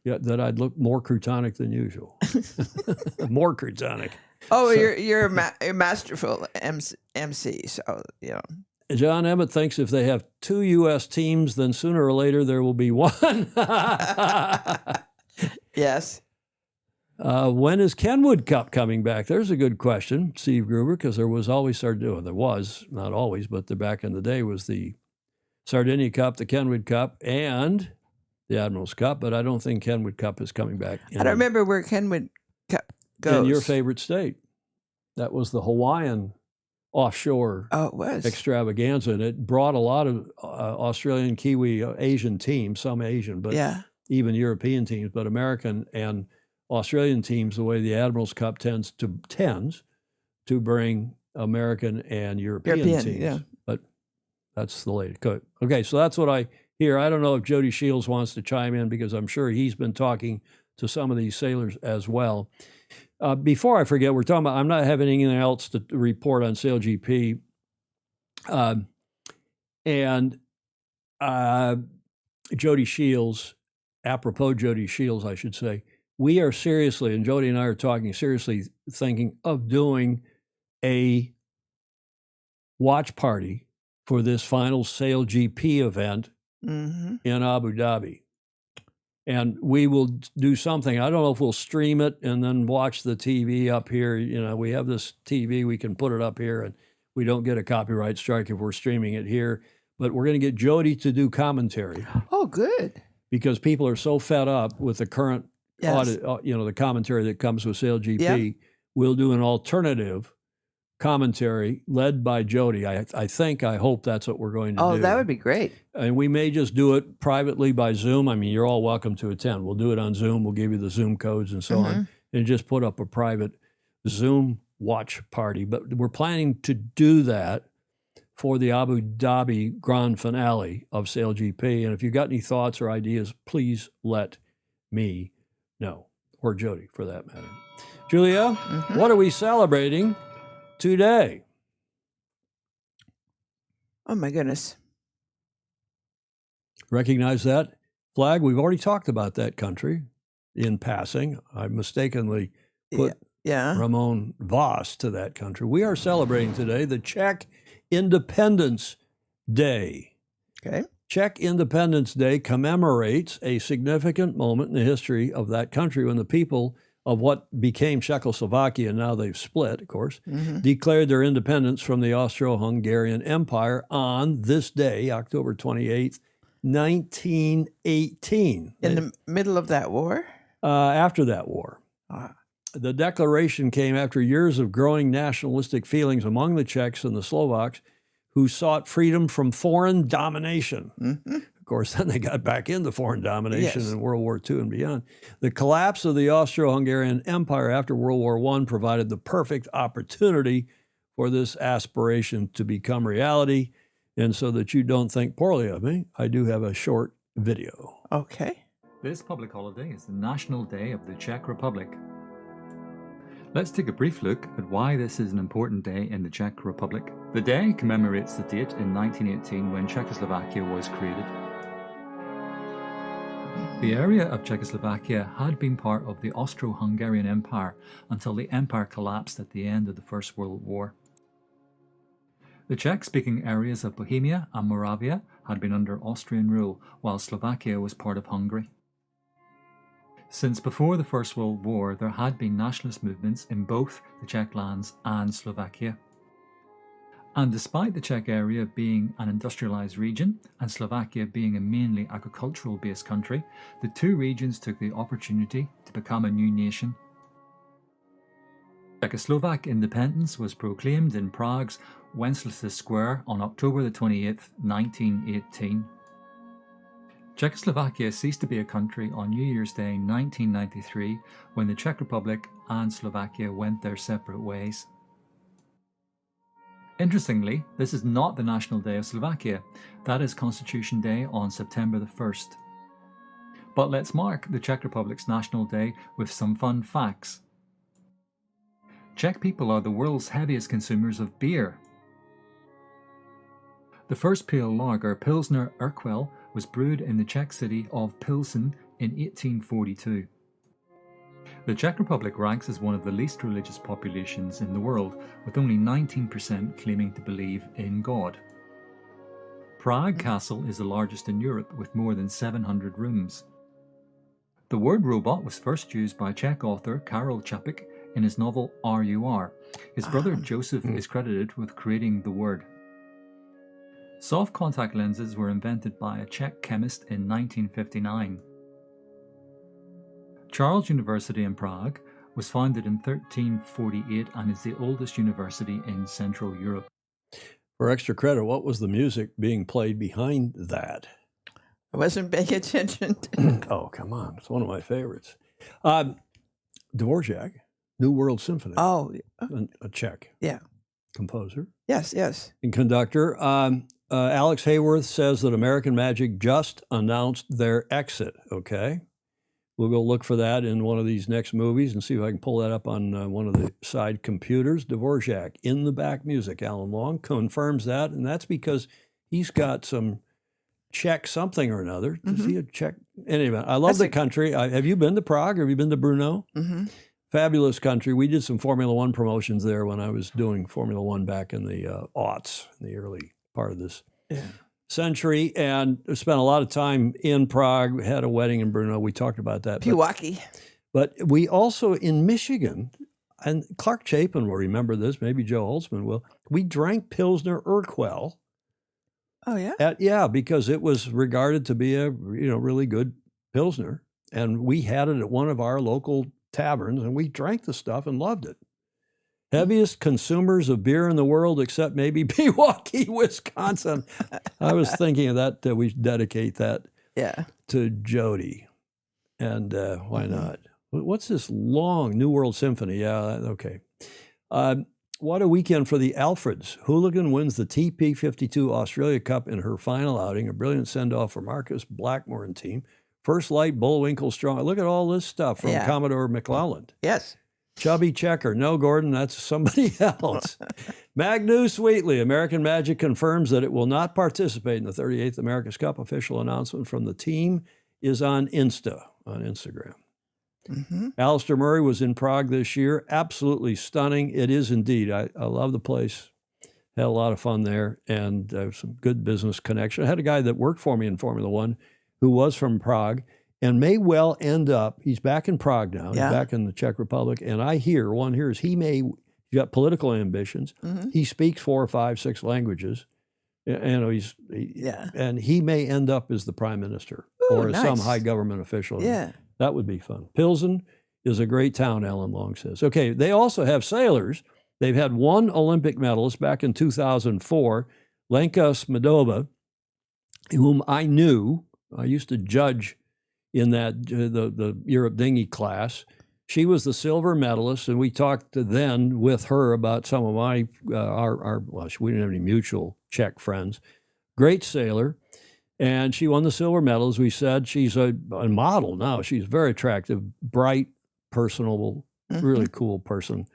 [SPEAKER 1] that I'd look more crutonic than usual. More crutonic.
[SPEAKER 2] Oh, so, you're a masterful MC. So
[SPEAKER 1] John Emmett thinks if they have 2 U.S. teams, then sooner or later there will be 1.
[SPEAKER 2] Yes.
[SPEAKER 1] When is Kenwood Cup coming back? There's a good question, Steve Gruber, because there was not always, but back in the day was the Sardinia Cup, the Kenwood Cup, and the Admirals Cup, but I don't think Kenwood Cup is coming back.
[SPEAKER 2] I don't remember where Kenwood Cup goes.
[SPEAKER 1] In your favorite state. That was the Hawaiian offshore extravaganza, and it brought a lot of Australian, Kiwi, Asian teams, some Asian, but even European teams, but American and Australian teams, the way the Admirals Cup tends to bring American and European teams.
[SPEAKER 2] Yeah.
[SPEAKER 1] But that's the latest. Okay, so that's what I hear. I don't know if Jody Shields wants to chime in, because I'm sure he's been talking to some of these sailors as well. Before I forget, we're talking about, I'm not having anything else to report on Sail GP. And Jody Shields, apropos Jody Shields, I should say, we are seriously, and Jody and I are talking seriously, thinking of doing a watch party for this final Sail GP event in Abu Dhabi. And we will do something. I don't know if we'll stream it and then watch the TV up here. You know, we have this TV, we can put it up here and we don't get a copyright strike if we're streaming it here. But we're going to get Jody to do commentary.
[SPEAKER 2] Oh, good.
[SPEAKER 1] Because people are so fed up with the current audit, the commentary that comes with SailGP.
[SPEAKER 2] Yep.
[SPEAKER 1] We'll do an alternative commentary led by Jody. I hope that's what we're going to do.
[SPEAKER 2] Oh, that would be great.
[SPEAKER 1] And we may just do it privately by Zoom. I mean, you're all welcome to attend. We'll do it on Zoom. We'll give you the Zoom codes and so on, and just put up a private Zoom watch party. But we're planning to do that for the Abu Dhabi grand finale of SailGP. And if you've got any thoughts or ideas, please let me know, or Jody for that matter. Julia, what are we celebrating today?
[SPEAKER 2] Oh, my goodness.
[SPEAKER 1] Recognize that flag? We've already talked about that country in passing. I mistakenly put Ramon Vos to that country. We are celebrating today the Czech Independence Day.
[SPEAKER 2] Okay.
[SPEAKER 1] Czech Independence Day commemorates a significant moment in the history of that country when the people of what became Czechoslovakia, now they've split, of course, declared their independence from the Austro-Hungarian Empire on this day, October 28th, 1918.
[SPEAKER 2] In the middle of that war?
[SPEAKER 1] After that war. The declaration came after years of growing nationalistic feelings among the Czechs and the Slovaks who sought freedom from foreign domination. Of course, then they got back into foreign domination in World War II and beyond. The collapse of the Austro-Hungarian Empire after World War I provided the perfect opportunity for this aspiration to become reality. And so that you don't think poorly of me, I do have a short video.
[SPEAKER 2] Okay.
[SPEAKER 4] This public holiday is the National Day of the Czech Republic. Let's take a brief look at why this is an important day in the Czech Republic. The day commemorates the date in 1918 when Czechoslovakia was created. The area of Czechoslovakia had been part of the Austro-Hungarian Empire until the empire collapsed at the end of the First World War. The Czech-speaking areas of Bohemia and Moravia had been under Austrian rule, while Slovakia was part of Hungary. Since before the First World War, there had been nationalist movements in both the Czech lands and Slovakia. And despite the Czech area being an industrialized region and Slovakia being a mainly agricultural-based country, the two regions took the opportunity to become a new nation. Czechoslovak independence was proclaimed in Prague's Wenceslas Square on October the 28th, 1918. Czechoslovakia ceased to be a country on New Year's Day 1993 when the Czech Republic and Slovakia went their separate ways. Interestingly, this is not the National Day of Slovakia. That is Constitution Day on September the 1st. But let's mark the Czech Republic's National Day with some fun facts. Czech people are the world's heaviest consumers of beer. The first pale lager, Pilsner Urquell, was brewed in the Czech city of Pilsen in 1842. The Czech Republic ranks as one of the least religious populations in the world, with only 19% claiming to believe in God. Prague Castle is the largest in Europe, with more than 700 rooms. The word robot was first used by Czech author Karel Čapek in his novel RUR. His brother Joseph is credited with creating the word. Soft contact lenses were invented by a Czech chemist in 1959. Charles University in Prague was founded in 1348 and is the oldest university in Central Europe.
[SPEAKER 1] For extra credit, what was the music being played behind that?
[SPEAKER 2] I wasn't paying attention.
[SPEAKER 1] Oh, come on. It's one of my favorites. Dvorak, New World Symphony.
[SPEAKER 2] Oh.
[SPEAKER 1] A Czech composer.
[SPEAKER 2] Yes.
[SPEAKER 1] And conductor. Alex Hayworth says that American Magic just announced their exit, okay? We'll go look for that in one of these next movies and see if I can pull that up on one of the side computers. Dvorak, in the back music. Alan Long confirms that, and that's because he's got some Czech something or another. Is he a Czech? Anyway, I love the country. have you been to Prague? Have you been to Brno? Fabulous country. We did some Formula One promotions there when I was doing Formula One back in the aughts, in the early part of this century, and spent a lot of time in Prague. Had a wedding in Brno. We talked about that.
[SPEAKER 2] Pewaukee.
[SPEAKER 1] But we also, in Michigan, and Clark Chapin will remember this, maybe Joe Holtzman will, we drank Pilsner Urquell.
[SPEAKER 2] Oh, yeah?
[SPEAKER 1] Because it was regarded to be a really good Pilsner. And we had it at one of our local taverns, and we drank the stuff and loved it. Heaviest consumers of beer in the world, except maybe Pewaukee, Wisconsin. I was thinking of that, we dedicate that to Jody. And why not? What's this long New World Symphony? Yeah, okay. What a weekend for the Alfreds. Hooligan wins the TP52 Australia Cup in her final outing. A brilliant send-off for Marcus Blackmore and team. First Light, Bullwinkle Strong. Look at all this stuff from Commodore McClelland.
[SPEAKER 2] Yes.
[SPEAKER 1] Chubby Checker. No, Gordon, that's somebody else. Magnus Wheatley. American Magic confirms that it will not participate in the 38th America's Cup. Official announcement from the team is on Instagram.
[SPEAKER 2] Mm-hmm.
[SPEAKER 1] Alistair Murray was in Prague this year. Absolutely stunning. It is indeed. I love the place. Had a lot of fun there, and some good business connection. I had a guy that worked for me in Formula One who was from Prague and may well end up, he's back in Prague now.
[SPEAKER 2] Yeah.
[SPEAKER 1] He's back in the Czech Republic. And one hears he's got political ambitions.
[SPEAKER 2] Mm-hmm.
[SPEAKER 1] He speaks 4 or 5, 6 languages. And he may end up as the prime minister or as some high government official.
[SPEAKER 2] Yeah.
[SPEAKER 1] That would be fun. Pilsen is a great town, Alan Long says. Okay, they also have sailors. They've had one Olympic medalist back in 2004, Lenka Smedova, whom I knew. I used to judge in that the Europe dinghy class. She was the silver medalist, and we talked then with her about some of we didn't have any mutual Czech friends. Great sailor. And she won the silver medal, as we said. She's a model now. She's very attractive, bright, personable, really cool person.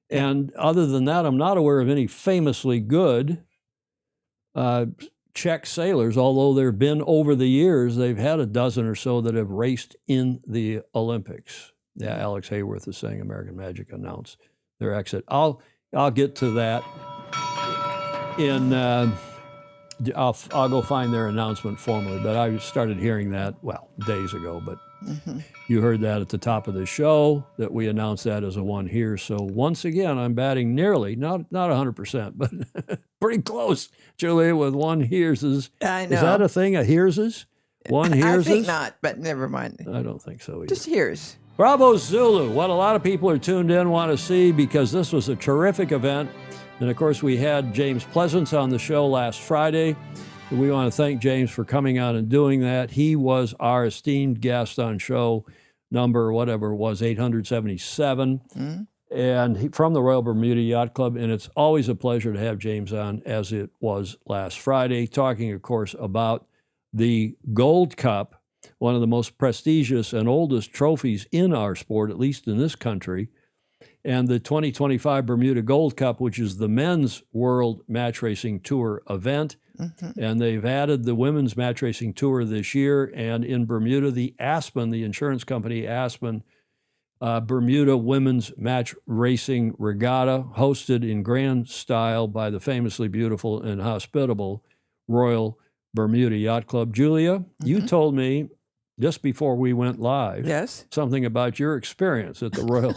[SPEAKER 1] And other than that, I'm not aware of any famously good Czech sailors, although there have been over the years, they've had a dozen or so that have raced in the Olympics. Yeah, Alex Hayworth is saying American Magic announced their exit. I'll get to that in... I'll go find their announcement formally, but I started hearing that, days ago, but you heard that at the top of the show, that we announced that as a one here. So once again, I'm batting nearly, not 100%, but pretty close, Julia, with one here's.
[SPEAKER 2] I know.
[SPEAKER 1] Is that a thing, a here's? One here's?
[SPEAKER 2] I think not, but never mind.
[SPEAKER 1] I don't think so either.
[SPEAKER 2] Just here's.
[SPEAKER 1] Bravo Zulu, what a lot of people are tuned in, want to see, because this was a terrific event. And of course, we had James Pleasance on the show last Friday. We want to thank James for coming on and doing that. He was our esteemed guest on show number, whatever it was, 877, and from the Royal Bermuda Yacht Club. And it's always a pleasure to have James on, as it was last Friday, talking, of course, about the Gold Cup, one of the most prestigious and oldest trophies in our sport, at least in this country, and the 2025 Bermuda Gold Cup, which is the men's World Match Racing Tour event. And they've added the women's match racing tour this year. And in Bermuda, the insurance company Aspen, Bermuda Women's Match Racing Regatta, hosted in grand style by the famously beautiful and hospitable Royal Bermuda Yacht Club. Julia, you told me just before we went live something about your experience at the Royal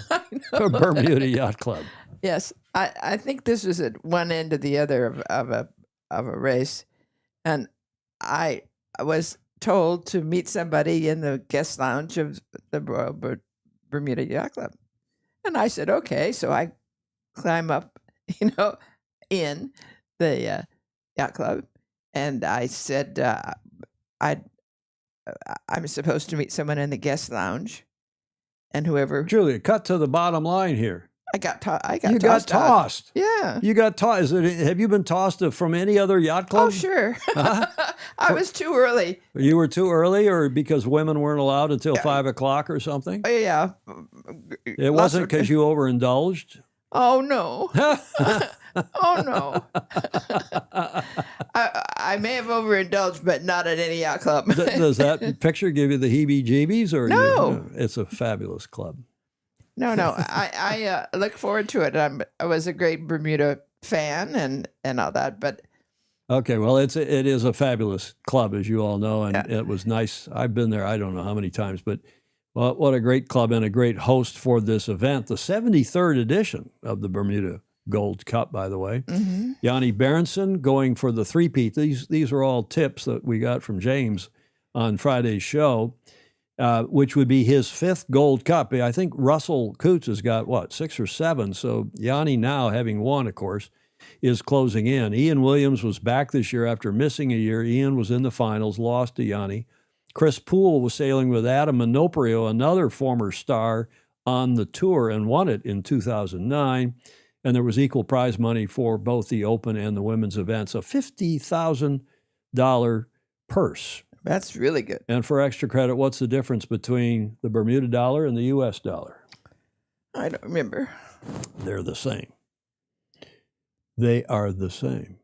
[SPEAKER 1] Bermuda Yacht Club.
[SPEAKER 2] Yes, I think this was at one end or the other of a race, and I was told to meet somebody in the guest lounge of the Royal Bermuda Yacht Club, and I said okay. So I climb up, in the yacht club, and I said I'm supposed to meet someone in the guest lounge, and whoever.
[SPEAKER 1] Julia, cut to the bottom line here.
[SPEAKER 2] I got tossed.
[SPEAKER 1] You got tossed.
[SPEAKER 2] Yeah.
[SPEAKER 1] You got tossed. Have you been tossed from any other yacht club?
[SPEAKER 2] Oh, sure. I was too early.
[SPEAKER 1] You were too early, or because women weren't allowed until 5 o'clock or something?
[SPEAKER 2] Oh, yeah.
[SPEAKER 1] It wasn't because you overindulged?
[SPEAKER 2] Oh, no. Oh, no. I may have overindulged, but not at any yacht club.
[SPEAKER 1] Does that picture give you the heebie-jeebies? Or
[SPEAKER 2] no.
[SPEAKER 1] It's a fabulous club.
[SPEAKER 2] No. I look forward to it. I was a great Bermuda fan and all that, but
[SPEAKER 1] Okay, well, it is a fabulous club, as you all know, and
[SPEAKER 2] Yeah.
[SPEAKER 1] it was nice. I've been there, I don't know how many times, but well, what a great club and a great host for this event, the 73rd edition of the Bermuda Gold Cup, by the way.
[SPEAKER 2] Mm-hmm.
[SPEAKER 1] Yanni Berenson going for the three-peat. These are all tips that we got from James on Friday's show, which would be his 5th Gold Cup. I think Russell Coots has got, 6 or 7? So Yanni now, having won, of course, is closing in. Ian Williams was back this year after missing a year. Ian was in the finals, lost to Yanni. Chris Poole was sailing with Adam Minoprio, another former star on the tour, and won it in 2009. And there was equal prize money for both the Open and the women's events, a $50,000 purse.
[SPEAKER 2] That's really good.
[SPEAKER 1] And for extra credit, what's the difference between the Bermuda dollar and the U.S. dollar?
[SPEAKER 2] I don't remember.
[SPEAKER 1] They're the same. They are the same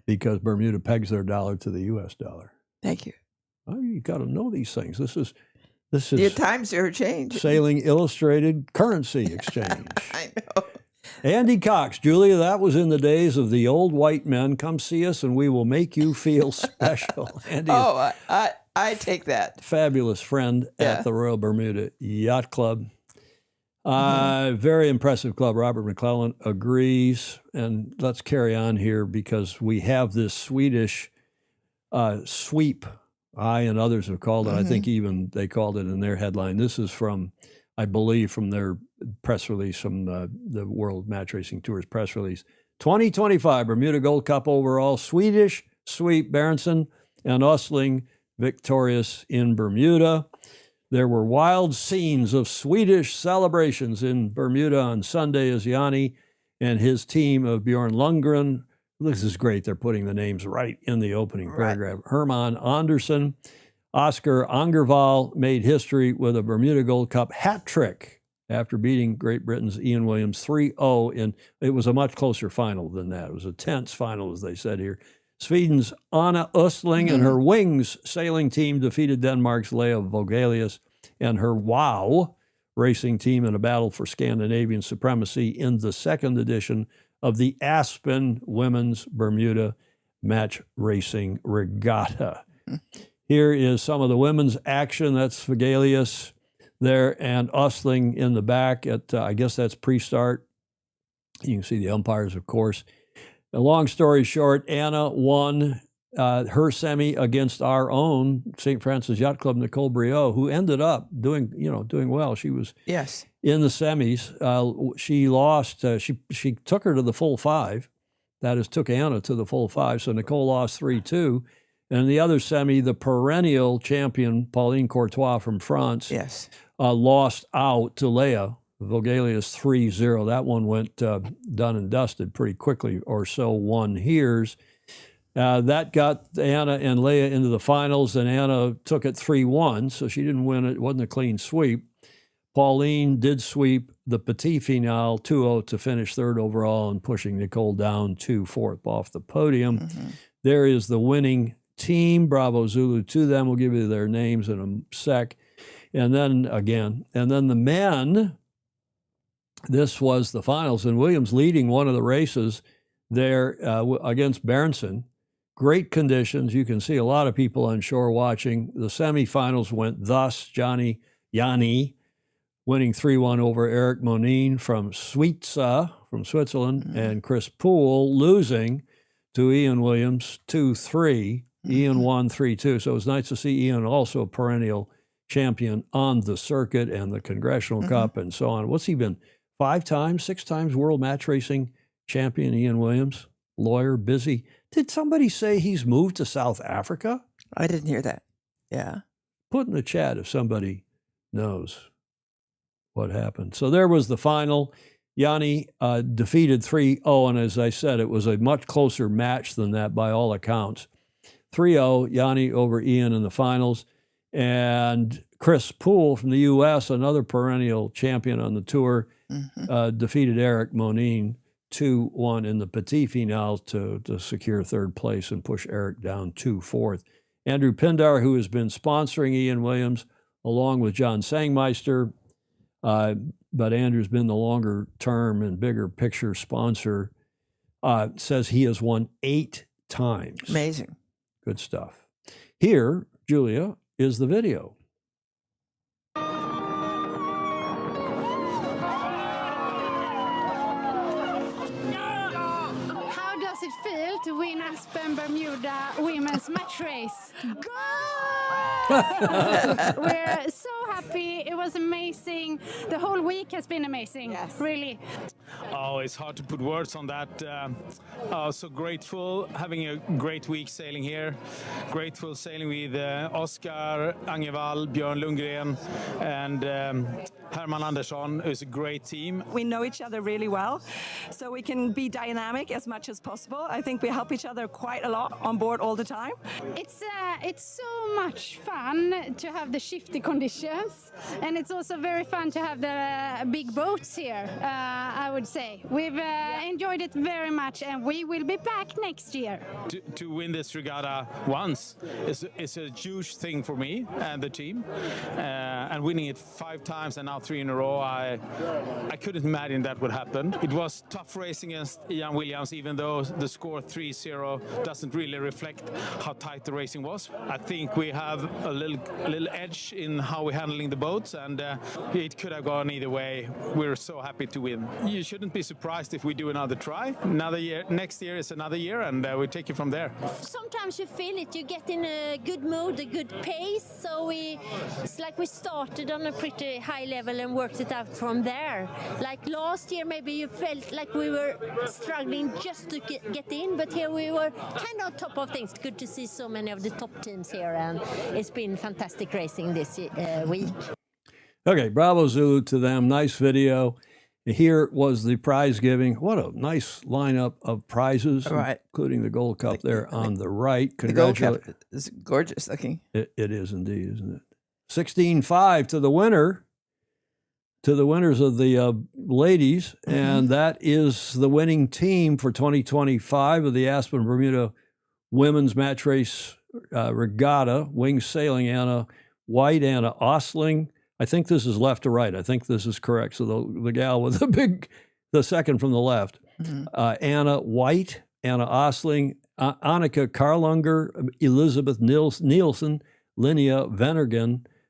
[SPEAKER 1] because Bermuda pegs their dollar to the U.S. dollar.
[SPEAKER 2] Thank you.
[SPEAKER 1] Oh, you got to know these things. This is
[SPEAKER 2] The times are changing.
[SPEAKER 1] Sailing Illustrated Currency Exchange.
[SPEAKER 2] I know.
[SPEAKER 1] Andy Cox, Julia, that was in the days of the old white men. Come see us and we will make you feel special. Andy is
[SPEAKER 2] Oh, I take that.
[SPEAKER 1] a fabulous friend
[SPEAKER 2] Yeah.
[SPEAKER 1] at the Royal Bermuda Yacht Club. Very impressive club. Robert McClellan agrees. And let's carry on here because we have this Swedish sweep. I and others have called it. I think even they called it in their headline. This is from, I believe, from their press release, from the World Match Racing Tour's press release. 2025 Bermuda Gold Cup overall, Swedish sweep, Berenson and Usling victorious in Bermuda. There were wild scenes of Swedish celebrations in Bermuda on Sunday as Yanni and his team of Bjorn Lundgren. This is great. They're putting the names right in the opening paragraph. Herman Andersen, Oscar Angerval made history with a Bermuda Gold Cup hat trick after beating Great Britain's Ian Williams 3-0. It was a much closer final than that. It was a tense final, as they said here. Sweden's Anna Östling and her Wings sailing team defeated Denmark's Lea Vogelius and her WOW racing team in a battle for Scandinavian supremacy in the 2nd edition of the Aspen Women's Bermuda Match Racing Regatta. Here is some of the women's action. That's Vogelius there and Östling in the back at, I guess that's pre-start. You can see the umpires, of course. A long story short, Anna won her semi against our own St. Francis Yacht Club, Nicole Briot, who ended up doing well. She was
[SPEAKER 2] Yes.
[SPEAKER 1] in the semis. She lost. She took her to the full 5. That is, took Anna to the full 5. So Nicole lost 3-2. And the other semi, the perennial champion, Pauline Courtois from France,
[SPEAKER 2] Yes.
[SPEAKER 1] lost out to Lea Vogelius 3-0. That one went done and dusted pretty quickly, or so one hears. That got Anna and Lea into the finals, and Anna took it 3-1, so she didn't win it. It wasn't a clean sweep. Pauline did sweep the Petit Finale 2-0 to finish 3rd overall and pushing Nicole down to 4th off the podium. There is the winning team. Bravo Zulu to them. We'll give you their names in a sec. And then the men, this was the finals, and Williams leading one of the races there against Berenson. Great conditions. You can see a lot of people on shore watching. The semifinals went thus. Yanni winning 3-1 over Eric Monin from Suiza, from Switzerland, and Chris Poole losing to Ian Williams 2-3. Ian won 3-2. So it was nice to see Ian, also a perennial champion on the circuit and the Congressional Cup and so on. What's he been? 6 times World Match Racing champion, Ian Williams. Lawyer, busy. Did somebody say he's moved to South Africa?
[SPEAKER 2] I didn't hear that. Yeah.
[SPEAKER 1] Put in the chat if somebody knows what happened. So there was the final. Yanni defeated 3-0, and as I said, it was a much closer match than that by all accounts. 3-0, Yanni over Ian in the finals. And Chris Poole from the U.S., another perennial champion on the tour, defeated Eric Monin 2-1 in the Petit Finale to secure 3rd place and push Eric down to 4th. Andrew Pindar, who has been sponsoring Ian Williams, along with John Sangmeister, but Andrew's been the longer term and bigger picture sponsor, says he has won 8 times.
[SPEAKER 2] Amazing.
[SPEAKER 1] Good stuff. Here, Julia, is the video.
[SPEAKER 5] How does it feel to win Aspen Bermuda women's match race? We're so happy. It was amazing. The whole week has been amazing. Yes. Really.
[SPEAKER 6] Oh, it's hard to put words on that. So grateful, having a great week sailing here. Grateful sailing with Oskar Angevall, Björn Lundgren, and Herman Andersson. It's a great team.
[SPEAKER 7] We know each other really well, so we can be dynamic as much as possible. I think we help each other quite a lot on board all the time.
[SPEAKER 5] It's so much fun to have the shifty conditions, and it's also very fun to have the big boats here. I would say we've enjoyed it very much, and we will be back next year.
[SPEAKER 6] To win this regatta once is a huge thing for me and the team, and winning it 5 times and now 3 in a row, I couldn't imagine that would happen. It was tough racing against Ian Williams, even though the score 3-0 doesn't really reflect how tight the racing was. I think we have a little edge in how we're handling the boats, and it could have gone either way. We're so happy to win. You shouldn't be surprised if we do another try. Another year, next year is another year, and we take it from there.
[SPEAKER 8] Sometimes you feel it. You get in a good mood, a good pace. So it's like we started on a pretty high level and worked it out from there. Like last year, maybe you felt like we were struggling just to get in, but here we were kind of on top of things. Good to see so many of the top teams here, and it's been fantastic racing this week.
[SPEAKER 1] Okay, bravo Zulu to them. Nice video. Here was the prize giving. What a nice lineup of prizes,
[SPEAKER 2] Right.
[SPEAKER 1] including the Gold Cup there on the right.
[SPEAKER 2] The Gold Cup is gorgeous looking.
[SPEAKER 1] It is indeed, isn't it? 16-5 to the winner, to the winners of the ladies, and that is the winning team for 2025 of the Aspen Bermuda Women's Match Race Regatta. Wings Sailing, Anna White, Anna Ostling. I think this is left to right. I think this is correct. So the gal with the second from the left, Anna White, Anna Ostling, Annika Karlunger, Elizabeth Nielsen, Linnea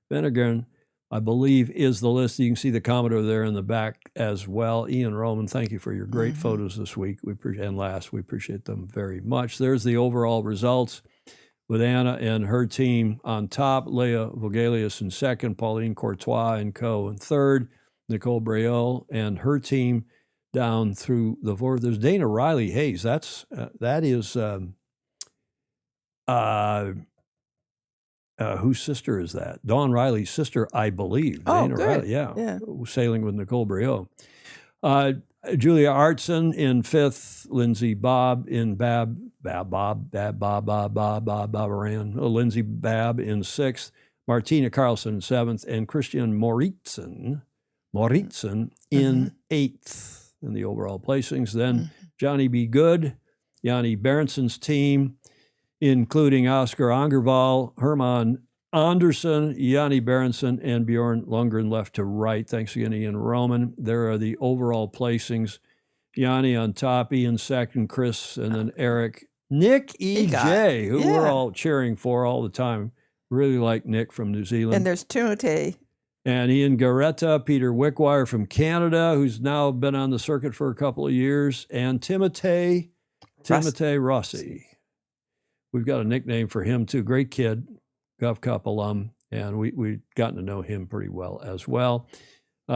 [SPEAKER 1] Venergen, I believe, is the list. You can see the Commodore there in the back as well. Ian Roman, thank you for your great photos this week. We appreciate them very much. There's the overall results, with Anna and her team on top, Leah Vogelius in second, Pauline Courtois and co. in third, Nicole Breol and her team down through the fourth. There's Dana Riley Hayes. That is whose sister is that? Dawn Riley's sister, I believe.
[SPEAKER 2] Oh,
[SPEAKER 1] Dana
[SPEAKER 2] good.
[SPEAKER 1] Riley, yeah, sailing with Nicole Breol. Julia Artson in fifth, Lindsay Bob in Lindsay Babb in sixth, Martina Carlson in seventh, and Christian Moritzen in eighth in the overall placings. Then Johnny B. Good, Yanni Berenson's team, including Oscar Angervall, Herman Andersson, Yanni Berenson, and Bjorn Lundgren left to right. Thanks again, Ian Roman. There are the overall placings. Yanni on top, Ian second, Chris, and then Eric. Nick E.J., who we're all cheering for all the time. Really like Nick from New Zealand.
[SPEAKER 2] And there's Timotei.
[SPEAKER 1] And Ian Garetta, Peter Wickwire from Canada, who's now been on the circuit for a couple of years, and Timotei Rossi. We've got a nickname for him, too. Great kid. Gulf Cup alum, and we've gotten to know him pretty well as well.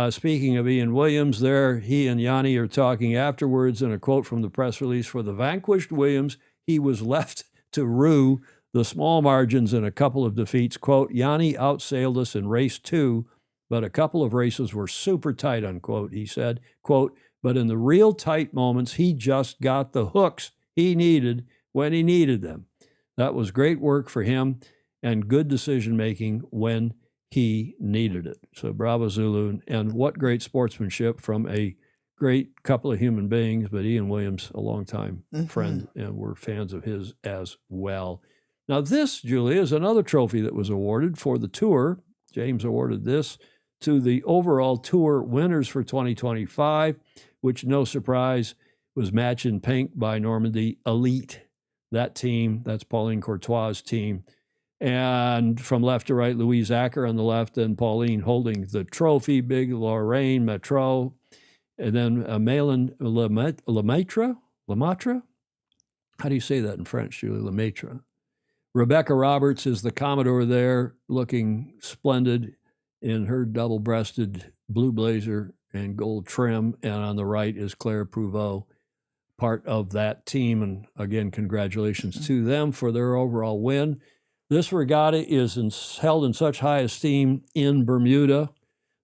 [SPEAKER 1] Speaking of Ian Williams there, he and Yanni are talking afterwards, in a quote from the press release: for the vanquished Williams, he was left to rue the small margins in a couple of defeats. Quote, Yanni outsailed us in race 2, but a couple of races were super tight, unquote, he said. Quote, but in the real tight moments, he just got the hooks he needed when he needed them. That was great work for him, and good decision-making when he needed it. So bravo, Zulu. And what great sportsmanship from a great couple of human beings, but Ian Williams, a longtime friend, and we're fans of his as well. Now this, Julie, is another trophy that was awarded for the tour. James awarded this to the overall tour winners for 2025, which, no surprise, was Match in Pink by Normandy Elite that team. That's Pauline Courtois' team. And from left to right, Louise Acker on the left, and Pauline holding the trophy, big Lorraine Metro, and then Malin Lemaitre? How do you say that in French, Julie? Lemaitre. Rebecca Roberts is the Commodore there, looking splendid in her double-breasted blue blazer and gold trim. And on the right is Claire Prouveau, part of that team. And again, congratulations to them for their overall win. This regatta is held in such high esteem in Bermuda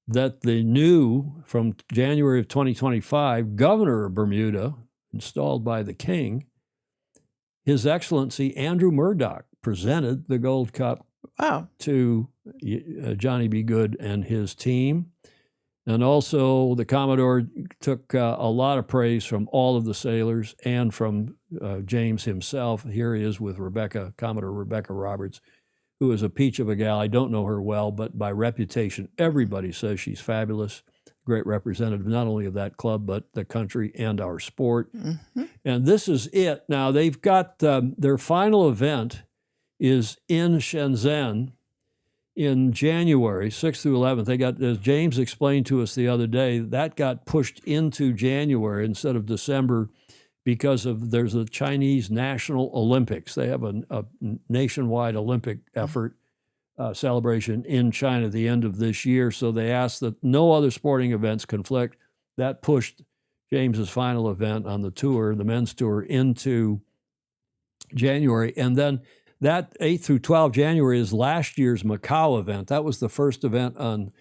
[SPEAKER 1] that the new, from January of 2025, governor of Bermuda, installed by the king, His Excellency Andrew Murdoch, presented the Gold Cup to Johnny B. Good and his team. And also the Commodore took a lot of praise from all of the sailors and from James himself. Here he is with Commodore Rebecca Roberts, who is a peach of a gal. I don't know her well, but by reputation, everybody says she's fabulous. Great representative, not only of that club, but the country and our sport. Mm-hmm. And this is it. Now, they've got their final event is in Shenzhen in January, 6th through 11th. They got, as James explained to us the other day, that got pushed into January instead of December because there's a Chinese National Olympics. They have a nationwide Olympic effort celebration in China at the end of this year. So they asked that no other sporting events conflict. That pushed James's final event on the tour, the men's tour, into January. And then that 8th through 12 January is last year's Macau event. That was the first event on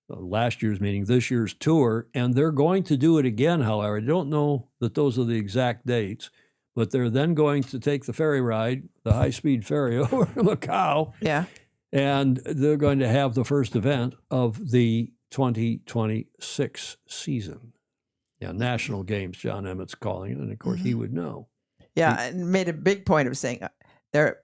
[SPEAKER 1] last year's, meaning this year's tour. And they're going to do it again, however. I don't know that those are the exact dates, but they're then going to take the ferry ride, the high-speed ferry over to Macau.
[SPEAKER 2] Yeah.
[SPEAKER 1] And they're going to have the first event of the 2026 season. Yeah, National Games, John Emmett's calling it, and of course he would know.
[SPEAKER 2] Yeah, and made a big point of saying they're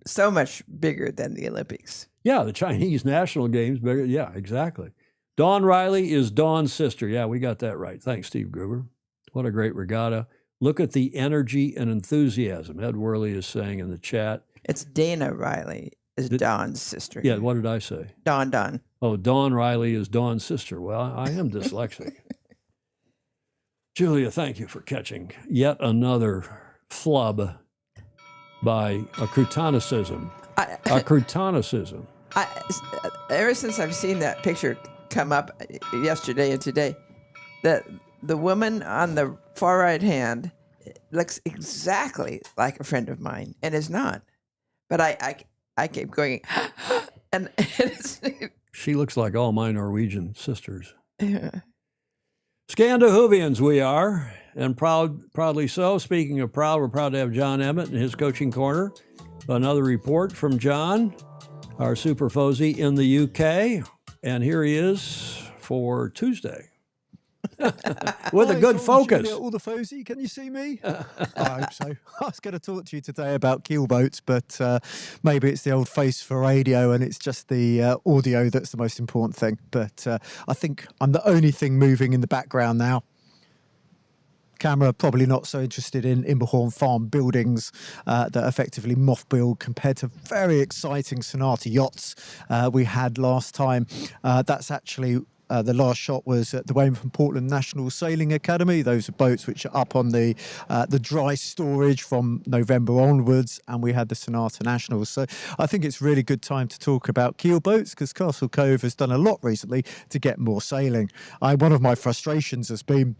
[SPEAKER 2] so much bigger than the Olympics.
[SPEAKER 1] Yeah, the Chinese National Games bigger. Yeah, exactly. Dawn Riley is Dawn's sister. Yeah, we got that right. Thanks, Steve Gruber. What a great regatta. Look at the energy and enthusiasm. Ed Worley is saying in the chat.
[SPEAKER 2] It's Dana Riley is Dawn's sister.
[SPEAKER 1] Yeah, what did I say?
[SPEAKER 2] Dawn.
[SPEAKER 1] Oh, Dawn Riley is Dawn's sister. Well, I am dyslexic. Julia, thank you for catching yet another flub by a Croutonicism.
[SPEAKER 2] Ever since I've seen that picture come up yesterday and today, that the woman on the far right hand looks exactly like a friend of mine and is not. But I keep going, and
[SPEAKER 1] she looks like all my Norwegian sisters. Yeah. Scandahoovians we are, and proudly so. Speaking of proud, we're proud to have John Emmett in his coaching corner. Another report from John, our super Fozy in the UK. And here he is for Tuesday. With a good focus.
[SPEAKER 9] Julia, all the Fozy, can you see me? I hope so. I was going to talk to you today about keelboats, but maybe it's the old face for radio and it's just the audio that's the most important thing. But I think I'm the only thing moving in the background now. Camera probably not so interested in Imberhorn Farm buildings that effectively mothballed compared to very exciting Sonata yachts we had last time. That's actually the last shot was at the Weymouth Portland National Sailing Academy. Those are boats which are up on the dry storage from November onwards, and we had the Sonata Nationals. So I think it's really good time to talk about keel boats because Castle Cove has done a lot recently to get more sailing. One of my frustrations has been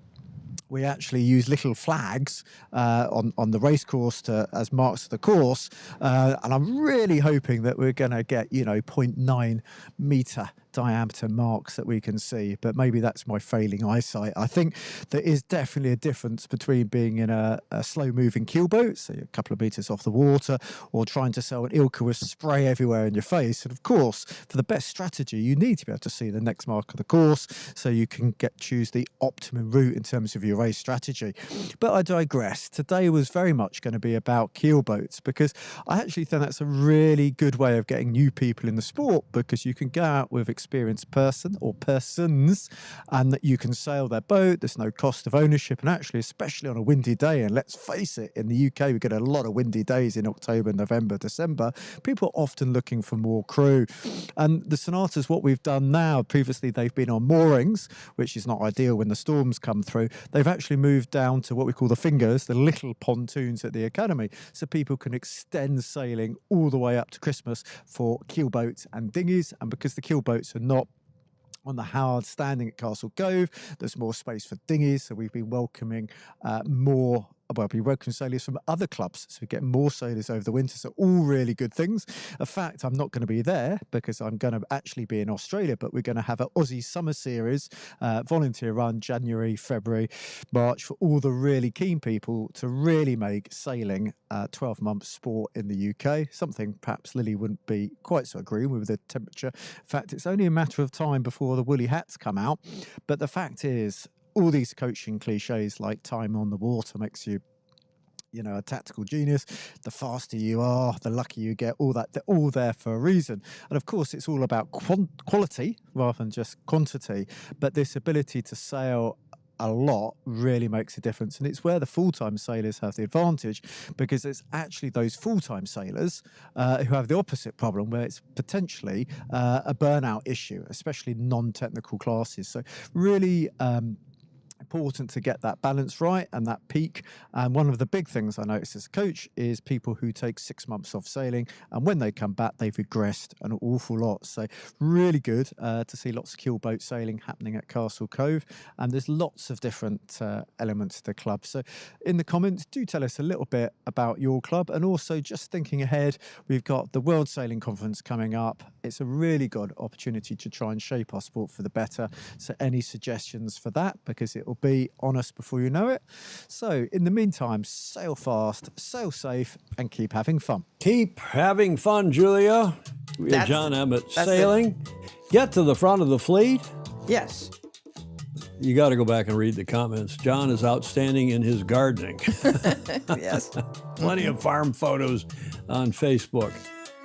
[SPEAKER 9] we actually use little flags on the race course as marks of the course, and I'm really hoping that we're going to get 0.9 metre diameter marks that we can see, but maybe that's my failing eyesight. I think there is definitely a difference between being in a slow-moving keelboat, so a couple of metres off the water, or trying to sail an Ilka with spray everywhere in your face. And of course, for the best strategy, you need to be able to see the next mark of the course so you can choose the optimum route in terms of your race strategy. But I digress. Today was very much going to be about keelboats because I actually think that's a really good way of getting new people in the sport because you can go out with experienced person or persons, and that you can sail their boat. There's no cost of ownership, and actually, especially on a windy day, and let's face it, in the UK we get a lot of windy days in October, November, December. People are often looking for more crew, and the Sonatas, what we've done now, previously they've been on moorings, which is not ideal when the storms come through. They've actually moved down to what we call the fingers, the little pontoons at the academy, so people can extend sailing all the way up to Christmas for keel boats and dinghies. And because the keel boats are not on the hard standing at Castle Cove, there's more space for dinghies, so we've been welcoming we welcome sailors from other clubs, so we get more sailors over the winter. So all really good things. In fact, I'm not going to be there because I'm going to actually be in Australia, but we're going to have an Aussie Summer Series volunteer run January, February, March for all the really keen people to really make sailing 12-month sport in the UK, something perhaps Lily wouldn't be quite so agreeing with the temperature. In fact, it's only a matter of time before the woolly hats come out. But the fact is, all these coaching cliches like time on the water makes you a tactical genius. The faster you are, the luckier you get, all that, they're all there for a reason. And of course, it's all about quality rather than just quantity. But this ability to sail a lot really makes a difference. And it's where the full-time sailors have the advantage, because it's actually those full-time sailors who have the opposite problem, where it's potentially a burnout issue, especially non-technical classes. So really important to get that balance right and that peak. And one of the big things I notice as a coach is people who take 6 months off sailing, and when they come back, they've regressed an awful lot. So really good to see lots of keel boat sailing happening at Castle Cove, and there's lots of different elements to the club. So in the comments, do tell us a little bit about your club, and also just thinking ahead, we've got the World Sailing Conference coming up. It's a really good opportunity to try and shape our sport for the better. So any suggestions for that, because it will be on us before you know it. So in the meantime, sail fast, sail safe, and keep having fun.
[SPEAKER 1] Keep having fun, Julia. John Emmett sailing. Get to the front of the fleet.
[SPEAKER 2] Yes.
[SPEAKER 1] You got to go back and read the comments. John is outstanding in his gardening.
[SPEAKER 2] Yes.
[SPEAKER 1] Plenty of farm photos on Facebook.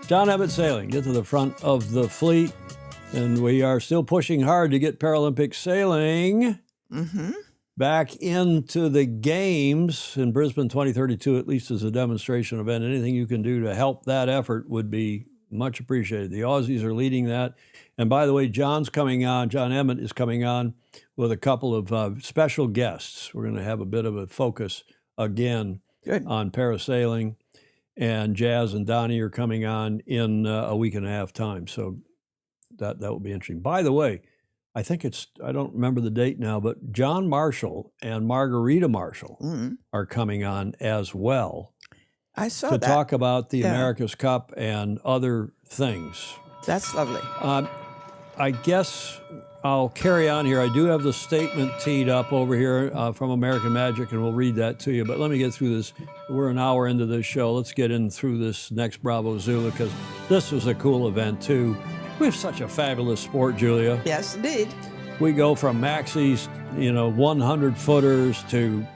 [SPEAKER 1] John Emmett Sailing, get to the front of the fleet. And we are still pushing hard to get Paralympic sailing back into the games in Brisbane 2032, at least as a demonstration event. Anything you can do to help that effort would be much appreciated. The Aussies are leading that. And by the way, John's coming on. John Emmett is coming on with a couple of special guests. We're going to have a bit of a focus again on parasailing. And Jazz and Donnie are coming on in a week and a half time. So that will be interesting. By the way, I think I don't remember the date now, but John Marshall and Margarita Marshall are coming on as well.
[SPEAKER 2] I saw
[SPEAKER 1] to
[SPEAKER 2] that.
[SPEAKER 1] talk about the America's Cup and other things.
[SPEAKER 2] That's lovely.
[SPEAKER 1] I guess I'll carry on here. I do have the statement teed up over here from American Magic, and we'll read that to you. But let me get through this. We're an hour into this show. Let's get in through this next Bravo Zulu, because this was a cool event, too. We have such a fabulous sport, Julia.
[SPEAKER 2] Yes, indeed.
[SPEAKER 1] We go from maxis, 100-footers to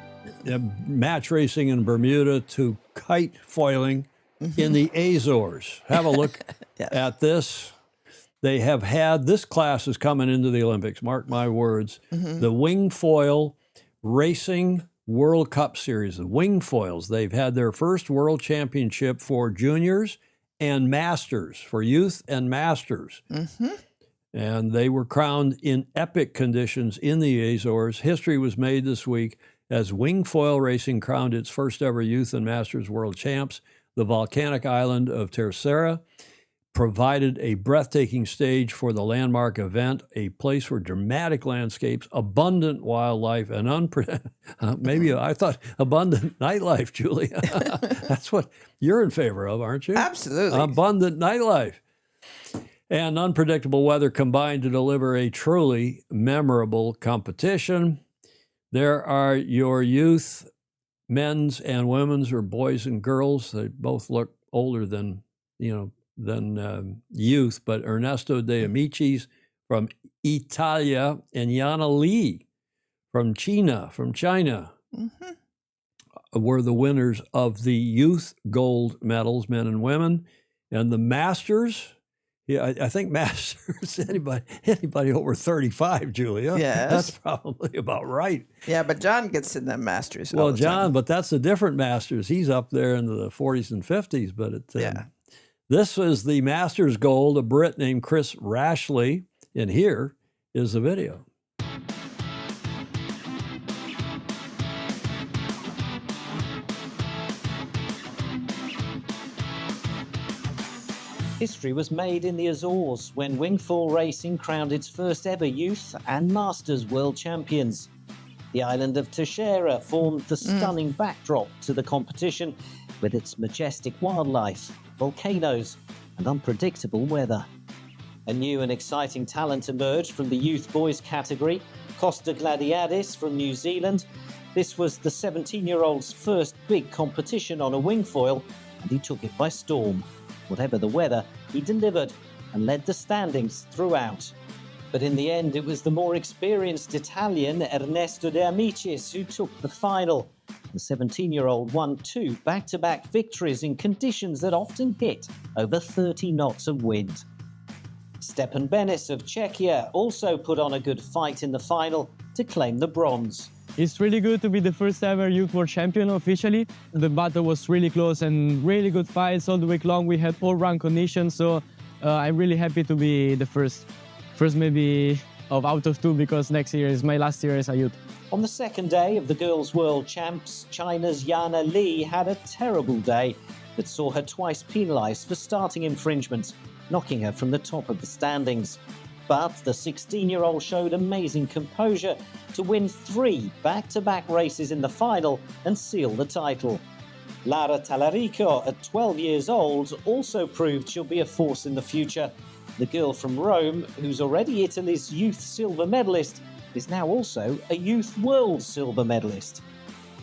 [SPEAKER 1] match racing in Bermuda to kite foiling in the Azores. Have a look at this. They have had, this class is coming into the Olympics, mark my words, the wing foil racing World Cup Series. The wing foils, they've had their first world championship for juniors and masters, for youth and masters. And they were crowned in epic conditions in the Azores. History was made this week as wing foil racing crowned its first ever youth and masters world champs. The volcanic island of Terceira provided a breathtaking stage for the landmark event, a place where dramatic landscapes, abundant wildlife, and maybe I thought abundant nightlife, Julia. That's what you're in favor of, aren't you?
[SPEAKER 2] Absolutely.
[SPEAKER 1] Abundant nightlife. And unpredictable weather combined to deliver a truly memorable competition. There are your youth, men's and women's, or boys and girls. They both look older than youth, but Ernesto De Amicis from Italia and Yana Lee from China were the winners of the youth gold medals, men and women. And the masters, Yeah, I think Masters, anybody over 35, Julia.
[SPEAKER 2] Yes.
[SPEAKER 1] That's probably about right.
[SPEAKER 2] Yeah, but John gets in the Masters. all
[SPEAKER 1] Well,
[SPEAKER 2] the
[SPEAKER 1] John,
[SPEAKER 2] time.
[SPEAKER 1] but that's a different Masters. He's up there in the 40s and 50s. But this was the Masters gold, a Brit named Chris Rashley. And here is the video.
[SPEAKER 10] History was made in the Azores when wingfoil racing crowned its first ever youth and masters world champions. The island of Teixeira formed the stunning backdrop to the competition with its majestic wildlife, volcanoes and unpredictable weather. A new and exciting talent emerged from the youth boys category, Costa Gladiadis from New Zealand. This was the 17-year-old's first big competition on a wingfoil, and he took it by storm. Whatever the weather, he delivered and led the standings throughout. But in the end, it was the more experienced Italian Ernesto De Amicis who took the final. The 17-year-old won 2 back-to-back victories in conditions that often hit over 30 knots of wind. Stepan Benes of Czechia also put on a good fight in the final to claim the bronze.
[SPEAKER 11] It's really good to be the first ever youth world champion officially. The battle was really close and really good fights all the week long. We had all-round conditions, so I'm really happy to be the first maybe out of 2, because next year is my last year as a youth.
[SPEAKER 10] On the second day of the girls' world champs, China's Yana Li had a terrible day that saw her twice penalised for starting infringements, knocking her from the top of the standings. But the 16-year-old showed amazing composure to win 3 back-to-back races in the final and seal the title. Lara Talarico, at 12 years old, also proved she'll be a force in the future. The girl from Rome, who's already Italy's youth silver medalist, is now also a youth world silver medalist.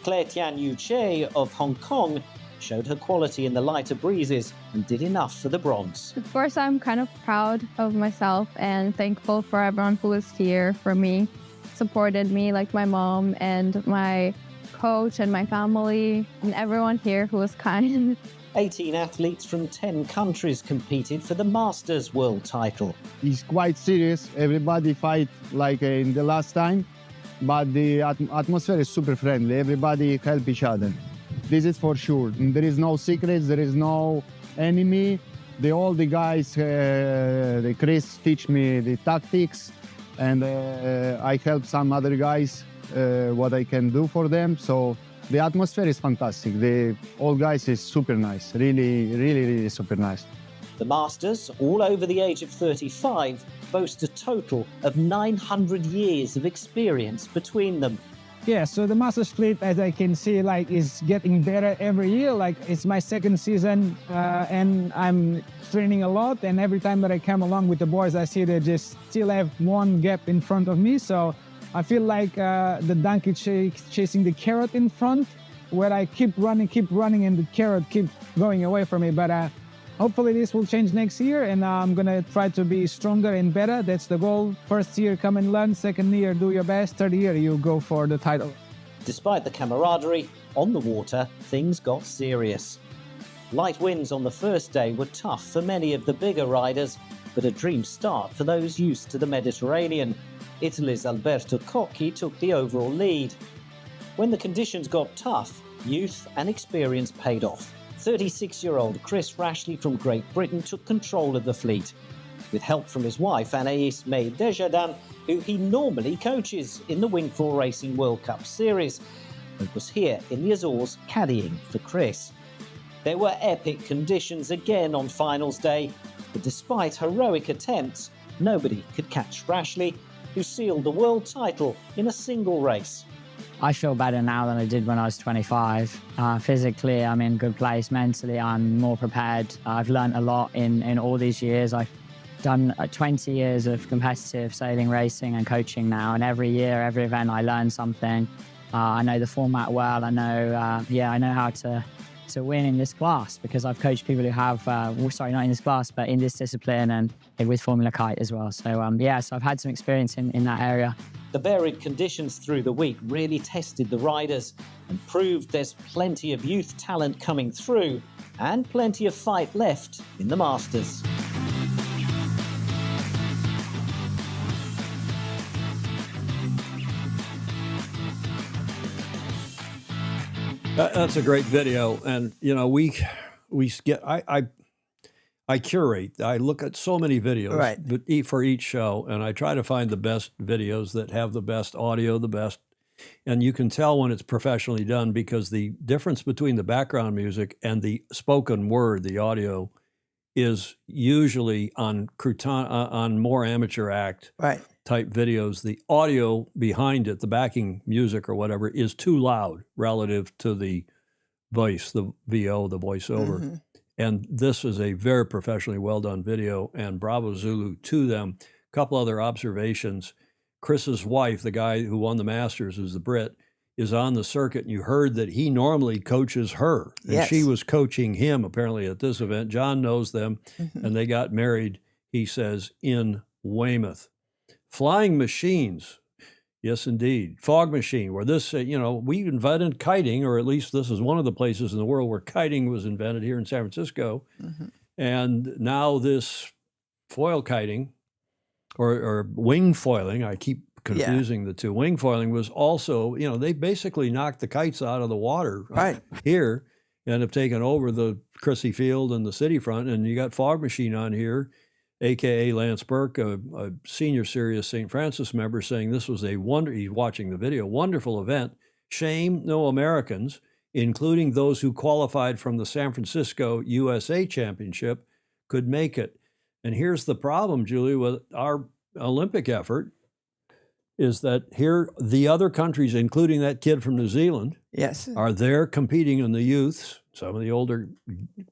[SPEAKER 10] Claire Tian Yu Che of Hong Kong showed her quality in the lighter breezes and did enough for the bronze.
[SPEAKER 12] Of course, I'm kind of proud of myself and thankful for everyone who was here for me, supported me, like my mom and my coach and my family and everyone here who was kind.
[SPEAKER 10] 18 athletes from 10 countries competed for the Masters World title.
[SPEAKER 13] It's quite serious. Everybody fight like in the last time, but the atmosphere is super friendly. Everybody help each other. This is for sure. There is no secrets, there is no enemy. All the guys, Chris teach me the tactics, and I help some other guys what I can do for them. So the atmosphere is fantastic. All guys is super nice, really super nice.
[SPEAKER 10] The Masters, all over the age of 35, boast a total of 900 years of experience between them.
[SPEAKER 11] Yeah, so the Masters fleet, as I can see, is getting better every year. It's my second season, and I'm training a lot. And every time that I come along with the boys, I see they just still have one gap in front of me. So I feel like the donkey chasing the carrot in front, where I keep running, and the carrot keep going away from me. But hopefully this will change next year, and I'm going to try to be stronger and better. That's the goal. First year, come and learn. Second year, do your best. Third year, you go for the title.
[SPEAKER 10] Despite the camaraderie, on the water, things got serious. Light winds on the first day were tough for many of the bigger riders, but a dream start for those used to the Mediterranean. Italy's Alberto Cocchi took the overall lead. When the conditions got tough, youth and experience paid off. 36-year-old Chris Rashley from Great Britain took control of the fleet, with help from his wife Anaïs May Desjardins, who he normally coaches in the Wingfoil Racing World Cup Series, and was here in the Azores caddying for Chris. There were epic conditions again on finals day, but despite heroic attempts, nobody could catch Rashley, who sealed the world title in a single race.
[SPEAKER 14] I feel better now than I did when I was 25. Physically, I'm in good place. Mentally, I'm more prepared. I've learned a lot in all these years. I've done 20 years of competitive sailing racing and coaching now, and every year, every event, I learn something. I know the format well. I know, I know how to win in this class, because I've coached people who have, not in this class, but in this discipline and with Formula Kite as well. So, so I've had some experience in that area.
[SPEAKER 10] The varied conditions through the week really tested the riders and proved there's plenty of youth talent coming through and plenty of fight left in the Masters.
[SPEAKER 1] That's a great video, and you know we get I curate. I look at so many videos
[SPEAKER 2] Right.
[SPEAKER 1] for each show, and I try to find the best videos that have the best audio, the best. And you can tell when it's professionally done because the difference between the background music and the spoken word, the audio, is usually on more amateur act
[SPEAKER 2] Right.
[SPEAKER 1] type videos. The audio behind it, the backing music or whatever, is too loud relative to the voice, the VO, the voiceover.
[SPEAKER 2] Mhm.
[SPEAKER 1] And this is a very professionally well done video, and bravo Zulu to them. A couple other observations. Chris's wife, the guy who won the Masters, who's the Brit, is on the circuit, and you heard that he normally coaches her. And
[SPEAKER 2] Yes.
[SPEAKER 1] she was coaching him apparently at this event. John knows them,
[SPEAKER 2] Mhm.
[SPEAKER 1] and they got married, he says, in Weymouth. Flying machines. Yes, indeed. Fog machine, where this, we invented kiting, or at least this is one of the places in the world where kiting was invented here in San Francisco.
[SPEAKER 2] Mhm.
[SPEAKER 1] And now this foil kiting, or wing foiling, I keep confusing the two. Wing foiling was also, they basically knocked the kites out of the water here and have taken over the Crissy Field and the city front. And you got fog machine on here, a.k.a. Lance Burke, a senior Sirius St. Francis member, saying this was he's watching the video, wonderful event. Shame no Americans, including those who qualified from the San Francisco USA Championship, could make it. And here's the problem, Julie, with our Olympic effort, is that here the other countries, including that kid from New Zealand,
[SPEAKER 2] yes,
[SPEAKER 1] are there competing in the youths, some of the older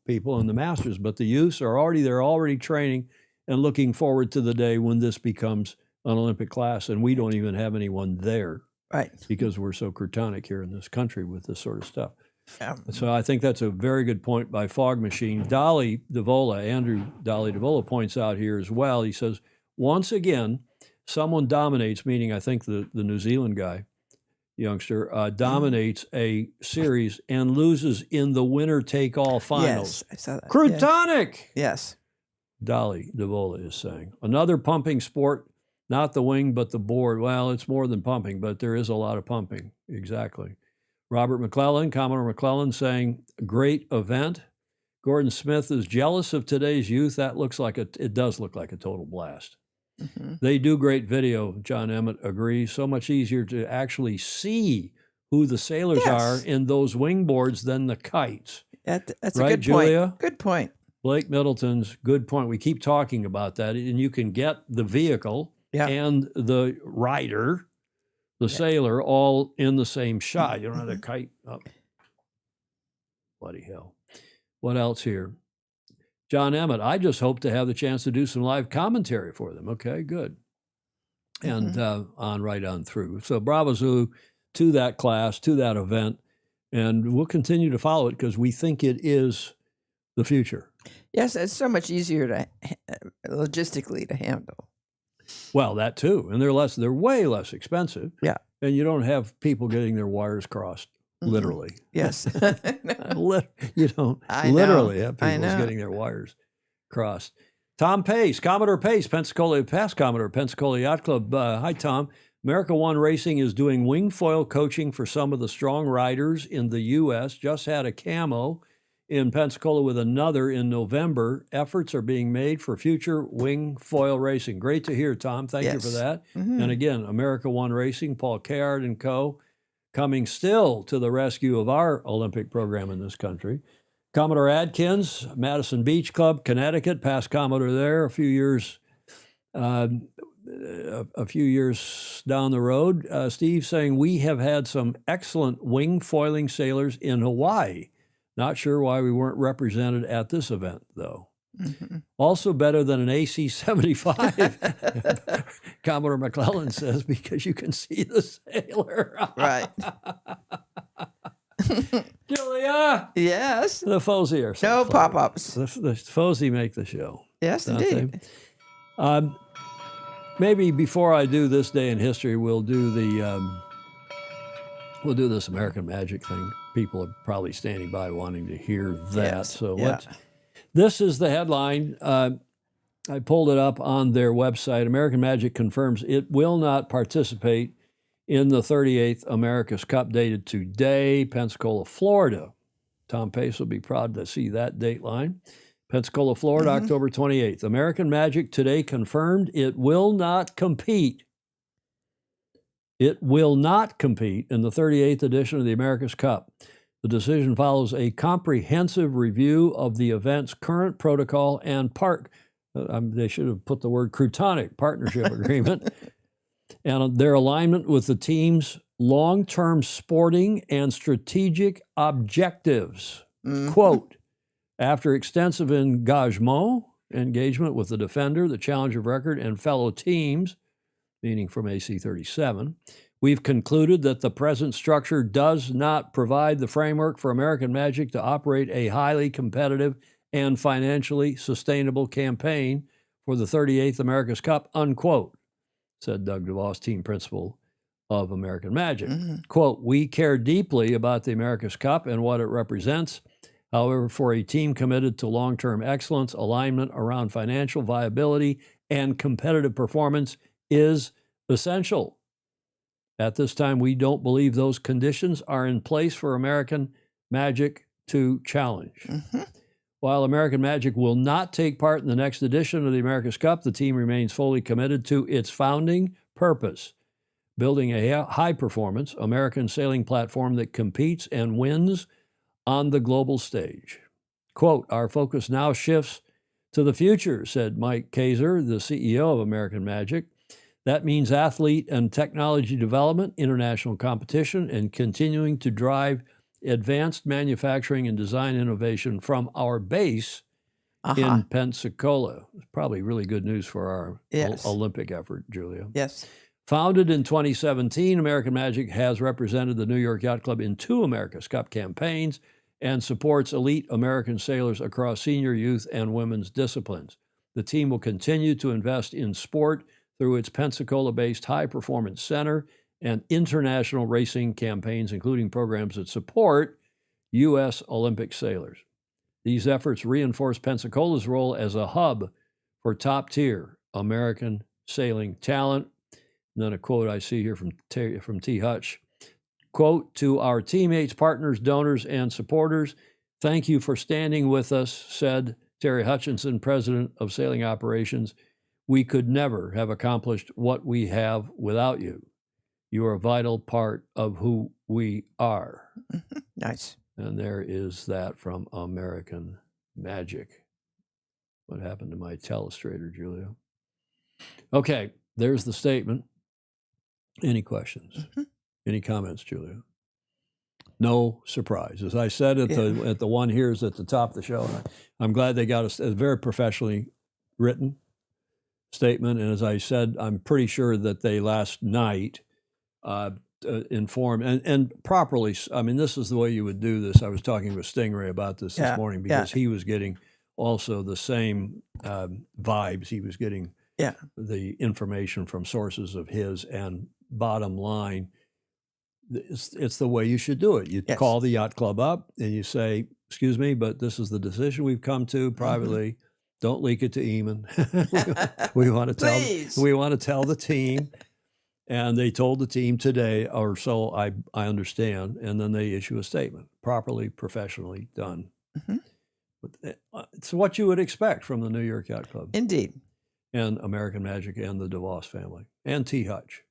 [SPEAKER 1] people in the Masters, but the youths are already training and looking forward to the day when this becomes an Olympic class, and we don't even have anyone there,
[SPEAKER 2] right?
[SPEAKER 1] Because we're so cretonic here in this country with this sort of stuff.
[SPEAKER 2] Yeah.
[SPEAKER 1] So I think that's a very good point by Fog Machine. Andrew Dolly DeVola points out here as well. He says, once again, someone dominates, meaning I think the New Zealand guy, youngster, dominates a series and loses in the winner-take-all finals.
[SPEAKER 2] Yes, I saw that.
[SPEAKER 1] Crutonic!
[SPEAKER 2] Yes.
[SPEAKER 1] Dolly DeVola is saying. Another pumping sport, not the wing, but the board. Well, it's more than pumping, but there is a lot of pumping. Exactly. Robert McClellan, Commodore McClellan, saying, great event. Gordon Smith is jealous of today's youth. It does look like a total blast.
[SPEAKER 2] Mm-hmm.
[SPEAKER 1] They do great video, John Emmett agrees. So much easier to actually see who the sailors are in those wing boards than the kites.
[SPEAKER 2] That's
[SPEAKER 1] right,
[SPEAKER 2] a good
[SPEAKER 1] Julia?
[SPEAKER 2] point. Good point.
[SPEAKER 1] Blake Middleton's good point. We keep talking about that, and you can get the vehicle and the rider, the sailor, all in the same shot. You don't have the kite up. Bloody hell. What else here? John Emmett, I just hope to have the chance to do some live commentary for them. Okay, good. And right on through. So bravo Zulu to that class, to that event, and we'll continue to follow it because we think it is the future.
[SPEAKER 2] Yes, it's so much easier to logistically to handle.
[SPEAKER 1] Well, that too, and they're way less expensive.
[SPEAKER 2] Yeah,
[SPEAKER 1] and you don't have people getting their wires crossed. Literally.
[SPEAKER 2] Yes.
[SPEAKER 1] You don't literally have people getting their wires crossed. Tom Pace, Commodore Pace, past Commodore, Pensacola Yacht Club. Hi, Tom. America One Racing is doing wing foil coaching for some of the strong riders in the U.S. Just had a camo in Pensacola with another in November. Efforts are being made for future wing foil racing. Great to hear, Tom. Thank you for that.
[SPEAKER 2] Mm-hmm.
[SPEAKER 1] And again, America One Racing, Paul Card and co., coming still to the rescue of our Olympic program in this country. Commodore Adkins, Madison Beach Club, Connecticut, past Commodore there a few years down the road. Steve saying, we have had some excellent wing foiling sailors in Hawaii. Not sure why we weren't represented at this event, though.
[SPEAKER 2] Mm-hmm.
[SPEAKER 1] Also better than an AC-75, Commodore McClellan says, because you can see the sailor.
[SPEAKER 2] Right.
[SPEAKER 1] Julia!
[SPEAKER 2] Yes?
[SPEAKER 1] The Fozy are
[SPEAKER 2] no pop-ups.
[SPEAKER 1] The Fozy make the show.
[SPEAKER 2] Yes, indeed.
[SPEAKER 1] Maybe before I do this day in history, we'll do this American Magic thing. People are probably standing by wanting to hear that.
[SPEAKER 2] Yes.
[SPEAKER 1] So this is the headline. I pulled it up on their website. American Magic confirms it will not participate in the 38th America's Cup, dated today, Pensacola, Florida. Tom Pace will be proud to see that date line. Pensacola, Florida, October 28th. American Magic today confirmed it will not compete. It will not compete in the 38th edition of the America's Cup. The decision follows a comprehensive review of the event's current protocol and they should have put the word Croutonic partnership agreement, and their alignment with the team's long-term sporting and strategic objectives. Quote, after extensive engagement with the defender, the challenger of record, and fellow teams, meaning from AC37, we've concluded that the present structure does not provide the framework for American Magic to operate a highly competitive and financially sustainable campaign for the 38th America's Cup, unquote, said Doug DeVos, team principal of American Magic. Quote, we care deeply about the America's Cup and what it represents. However, for a team committed to long-term excellence, alignment around financial viability and competitive performance is essential. At this time, we don't believe those conditions are in place for American Magic to challenge. While American Magic will not take part in the next edition of the America's Cup, the team remains fully committed to its founding purpose, building a high-performance American sailing platform that competes and wins on the global stage. Quote, our focus now shifts to the future, said Mike Kaiser, the CEO of American Magic. That means athlete and technology development, international competition, and continuing to drive advanced manufacturing and design innovation from our base in Pensacola. It's probably really good news for our Olympic effort, Julia.
[SPEAKER 2] Yes.
[SPEAKER 1] Founded in 2017, American Magic has represented the New York Yacht Club in 2 America's Cup campaigns and supports elite American sailors across senior, youth, and women's disciplines. The team will continue to invest in sport through its Pensacola-based high-performance center and international racing campaigns, including programs that support U.S. Olympic sailors. These efforts reinforce Pensacola's role as a hub for top-tier American sailing talent. And then a quote I see here from T. Hutch. Quote, to our teammates, partners, donors, and supporters, thank you for standing with us, said Terry Hutchinson, president of Sailing Operations. We could never have accomplished what we have without you. You are a vital part of who we are.
[SPEAKER 2] Nice.
[SPEAKER 1] And there is that from American Magic. What happened to my telestrator, Julia? Okay, there's the statement. Any questions? Any comments, Julia? No surprise. As I said at the one here is at the top of the show, and I'm glad they got a very professionally written statement. And as I said, I'm pretty sure that they last night informed and properly. I mean, this is the way you would do this. I was talking with Stingray about this morning because he was getting also the same vibes. He was getting the information from sources of his, and bottom line, it's the way you should do it. You call the yacht club up and you say, excuse me, but this is the decision we've come to privately. Don't leak it to Eamon. we want to tell the team. And they told the team today, or so I understand, and then they issue a statement, properly, professionally done. It's what you would expect from the New York Yacht Club.
[SPEAKER 2] Indeed.
[SPEAKER 1] And American Magic and the DeVos family. And T. Hutch.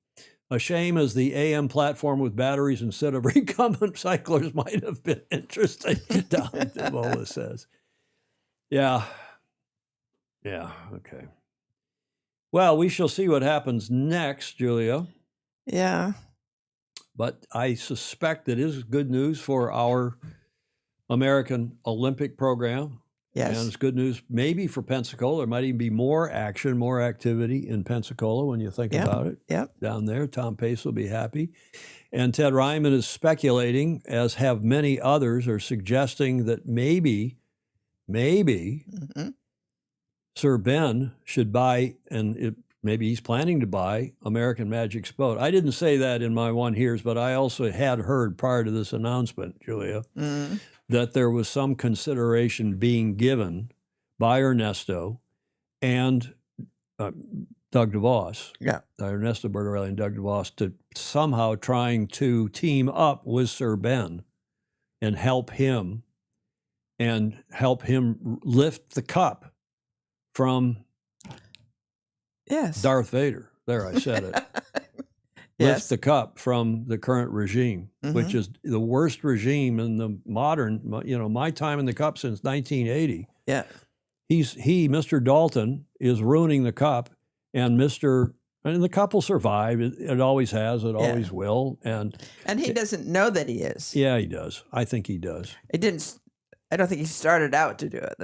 [SPEAKER 1] A shame as the AM platform with batteries instead of recumbent cyclers might have been interesting, Don DeVola says. Yeah, okay. Well, we shall see what happens next, Julia.
[SPEAKER 2] Yeah.
[SPEAKER 1] But I suspect it is good news for our American Olympic program.
[SPEAKER 2] Yes.
[SPEAKER 1] And it's good news maybe for Pensacola. There might even be more action, more activity in Pensacola when you think about it. Down there, Tom Pace will be happy. And Ted Ryman is speculating, as have many others, are suggesting that maybe Sir Ben should buy, and maybe he's planning to buy, American Magic's boat. I didn't say that in my one hears, but I also had heard prior to this announcement, Julia, that there was some consideration being given by Ernesto and Doug DeVos.
[SPEAKER 2] Yeah.
[SPEAKER 1] Ernesto Bertarelli and Doug DeVos to somehow trying to team up with Sir Ben and help him lift the cup from
[SPEAKER 2] Yes.
[SPEAKER 1] Darth Vader. There, I said it.
[SPEAKER 2] Yes.
[SPEAKER 1] Lift the cup from the current regime, which is the worst regime in the modern, my time in the cup since 1980.
[SPEAKER 2] Yeah.
[SPEAKER 1] Mr. Dalton, is ruining the cup, and the cup will survive. It always has. It always will. And
[SPEAKER 2] he doesn't know that he is.
[SPEAKER 1] Yeah, he does. I think he does.
[SPEAKER 2] I don't think he started out to do it.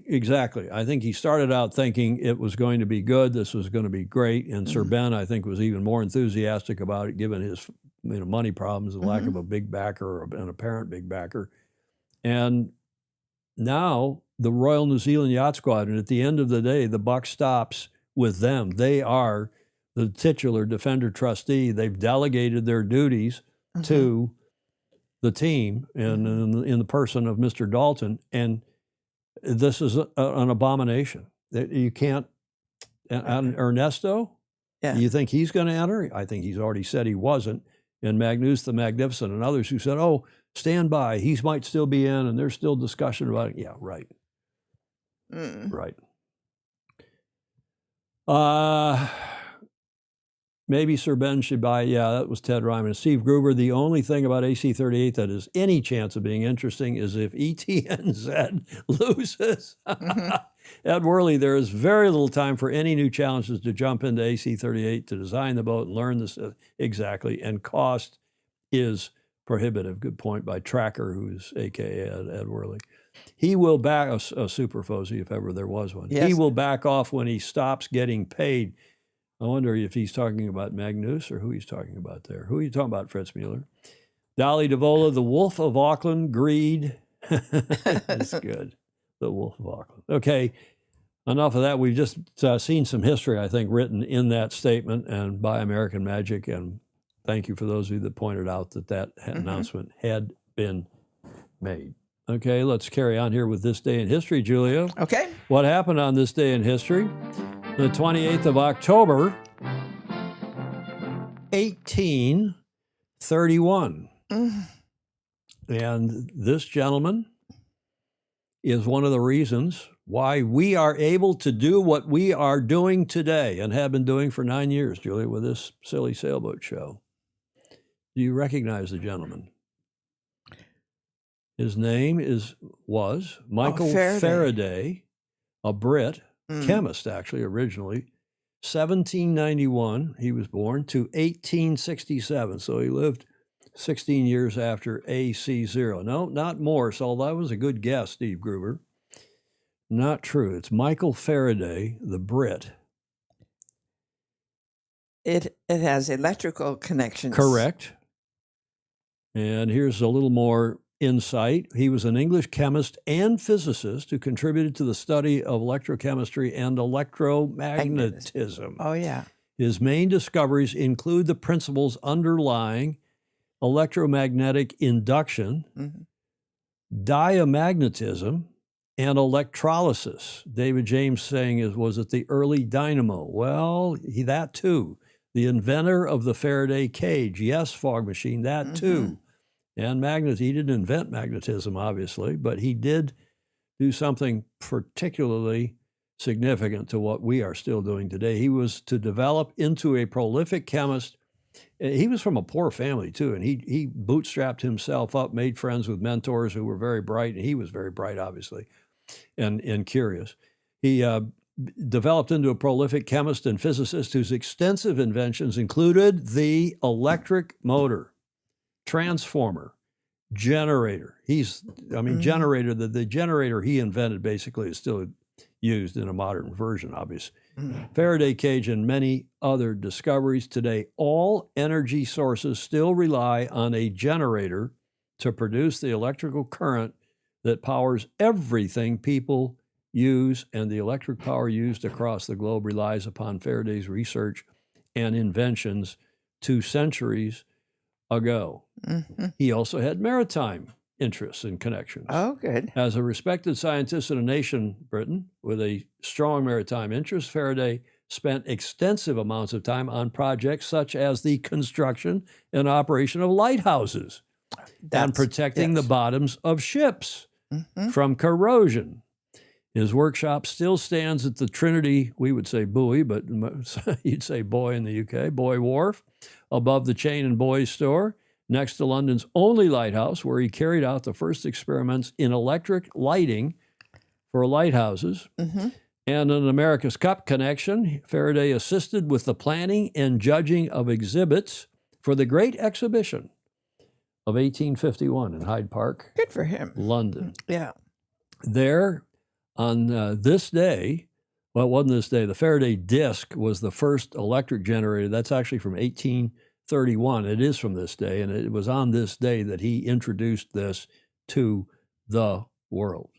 [SPEAKER 1] Exactly. I think he started out thinking it was going to be good. This was going to be great. And Sir Ben, I think, was even more enthusiastic about it, given his money problems and lack of a big backer or an apparent big backer. And now the Royal New Zealand Yacht Squadron, at the end of the day, the buck stops with them. They are the titular defender trustee. They've delegated their duties to the team and in the person of Mr. Dalton, and this is an abomination. You can't. And Ernesto, you think he's going to enter? I think he's already said he wasn't. And Magnus the Magnificent and others who said, "Oh, stand by, he might still be in," and there's still discussion about it. Yeah, right. Right. Maybe Sir Ben should buy. Yeah, that was Ted Ryman. Steve Gruber, the only thing about AC-38 that is any chance of being interesting is if ETNZ loses. Ed Worley, there is very little time for any new challenges to jump into AC-38 to design the boat and learn this exactly, and cost is prohibitive. Good point by Tracker, who's AKA Ed Worley. He will back, a super Fozy, if ever there was one.
[SPEAKER 2] Yes.
[SPEAKER 1] He will back off when he stops getting paid. I wonder if he's talking about Magnus or who he's talking about there. Who are you talking about, Fritz Mueller? Dolly DeVola, the Wolf of Auckland, greed. That's good. The Wolf of Auckland. Okay, enough of that. We've just seen some history, I think, written in that statement and by American Magic. And thank you for those of you that pointed out that announcement had been made. Okay, let's carry on here with this day in history, Julia.
[SPEAKER 2] Okay. What
[SPEAKER 1] happened on this day in history? The 28th of October, 1831. And this gentleman is one of the reasons why we are able to do what we are doing today and have been doing for 9 years, Julia, with this silly sailboat show. Do you recognize the gentleman? His name was Michael Faraday, a Brit, chemist actually originally. 1791 he was born to 1867, so he lived 16 years after AC0. No, not Morse, although that was a good guess, Steve Gruber. Not true. It's Michael Faraday, the Brit.
[SPEAKER 2] It has electrical connections.
[SPEAKER 1] Correct. And here's a little more insight. He was an English chemist and physicist who contributed to the study of electrochemistry and electromagnetism.
[SPEAKER 2] Oh, yeah.
[SPEAKER 1] His main discoveries include the principles underlying electromagnetic induction, diamagnetism, and electrolysis. David James saying was it the early dynamo? Well, that too. The inventor of the Faraday cage. Yes, fog machine, that too. And he didn't invent magnetism, obviously, but he did do something particularly significant to what we are still doing today. He was to develop into a prolific chemist. He was from a poor family, too, and he bootstrapped himself up, made friends with mentors who were very bright, and he was very bright, obviously, and curious. He developed into a prolific chemist and physicist whose extensive inventions included the electric motor, transformer, generator. Generator, the generator he invented basically is still used in a modern version, obviously. Faraday cage and many other discoveries today. All energy sources still rely on a generator to produce the electrical current that powers everything people use, and the electric power used across the globe relies upon Faraday's research and inventions 2 centuries ago. He also had maritime interests and connections.
[SPEAKER 2] Oh, good.
[SPEAKER 1] As a respected scientist in a nation, Britain, with a strong maritime interest, Faraday spent extensive amounts of time on projects such as the construction and operation of lighthouses and protecting the bottoms of ships from corrosion. His workshop still stands at the Trinity, we would say buoy, but you'd say buoy in the UK, Buoy Wharf, above the Chain and Buoy store, next to London's only lighthouse, where he carried out the first experiments in electric lighting for lighthouses. And an America's Cup connection, Faraday assisted with the planning and judging of exhibits for the Great Exhibition of 1851 in Hyde Park.
[SPEAKER 2] Good for him.
[SPEAKER 1] London.
[SPEAKER 2] Yeah.
[SPEAKER 1] There, on this day, well, it wasn't this day, the Faraday disc was the first electric generator. That's actually from 1831. It is from this day, and it was on this day that he introduced this to the world.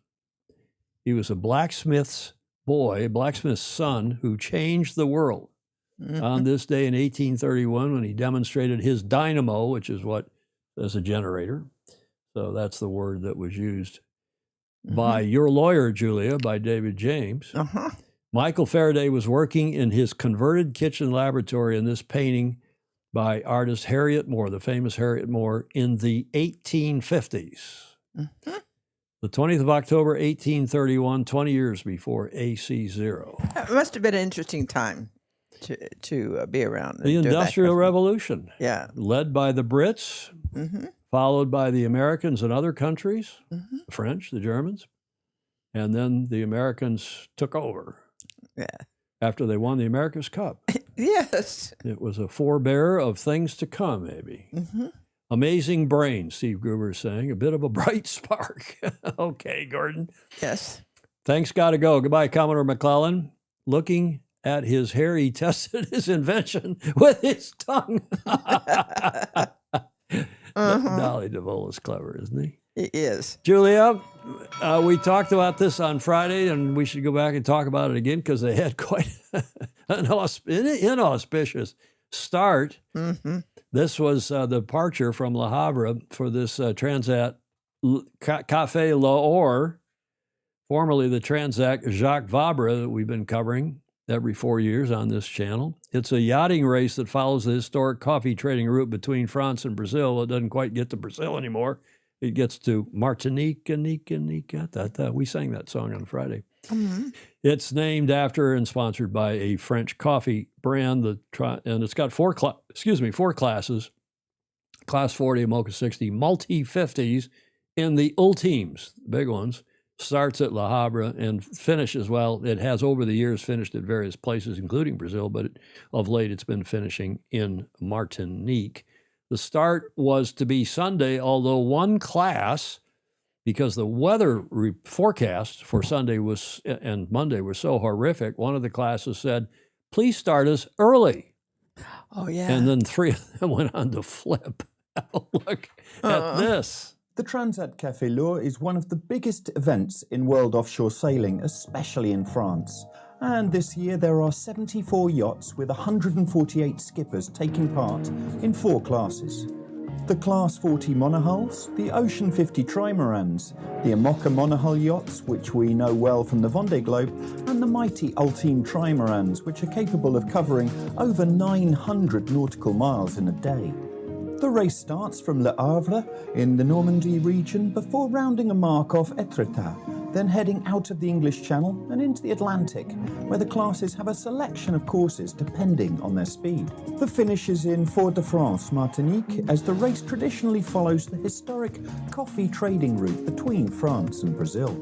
[SPEAKER 1] He was a blacksmith's boy, blacksmith's son, who changed the world on this day in 1831 when he demonstrated his dynamo, which is what is a generator. So that's the word that was used by Your Lawyer, Julia, by David James. Michael Faraday was working in his converted kitchen laboratory in this painting by artist Harriet Moore, the famous Harriet Moore, in the 1850s. The 20th of October, 1831, 20 years before AC0.
[SPEAKER 2] It must have been an interesting time to be around.
[SPEAKER 1] The Industrial Revolution.
[SPEAKER 2] Yeah.
[SPEAKER 1] Led by the Brits, followed by the Americans and other countries, the French, the Germans, and then the Americans took over.
[SPEAKER 2] Yeah.
[SPEAKER 1] After they won the America's Cup.
[SPEAKER 2] Yes.
[SPEAKER 1] It was a forebearer of things to come, maybe. Amazing brain, Steve Gruber is saying. A bit of a bright spark. Okay, Gordon.
[SPEAKER 2] Yes.
[SPEAKER 1] Thanks, gotta go. Goodbye, Commodore McClellan. Looking at his hair, he tested his invention with his tongue. Dolly DeVoe is clever, isn't he?
[SPEAKER 2] He is.
[SPEAKER 1] Julia, we talked about this on Friday, and we should go back and talk about it again because they had quite an inauspicious start. This was the departure from Le Havre for this Transat Café L'Or, formerly the Transat Jacques Vabre that we've been covering every 4 years on this channel. It's a yachting race that follows the historic coffee trading route between France and Brazil. Well, it doesn't quite get to Brazil anymore. It gets to Martinique, we sang that song on Friday. It's named after and sponsored by a French coffee brand, and it's got four classes: Class 40, Mocha 60, Multi 50s, and the Ultimes, the big ones. Starts at Le Havre and finishes, well, it has over the years finished at various places, including Brazil, but of late it's been finishing in Martinique. The start was to be Sunday, although one class, because the weather forecast for Sunday and Monday were so horrific, one of the classes said, please start us early.
[SPEAKER 2] Oh, yeah.
[SPEAKER 1] And then three of them went on to flip. Look at this.
[SPEAKER 15] The Transat Café L'Or is one of the biggest events in world offshore sailing, especially in France. And this year there are 74 yachts with 148 skippers taking part in 4 classes. The Class 40 monohulls, the Ocean 50 trimarans, the Amoca monohull yachts, which we know well from the Vendée Globe, and the mighty Ultime trimarans, which are capable of covering over 900 nautical miles in a day. The race starts from Le Havre in the Normandy region before rounding a mark off Étretat, then heading out of the English Channel and into the Atlantic, where the classes have a selection of courses depending on their speed. The finish is in Fort-de-France, Martinique, as the race traditionally follows the historic coffee trading route between France and Brazil.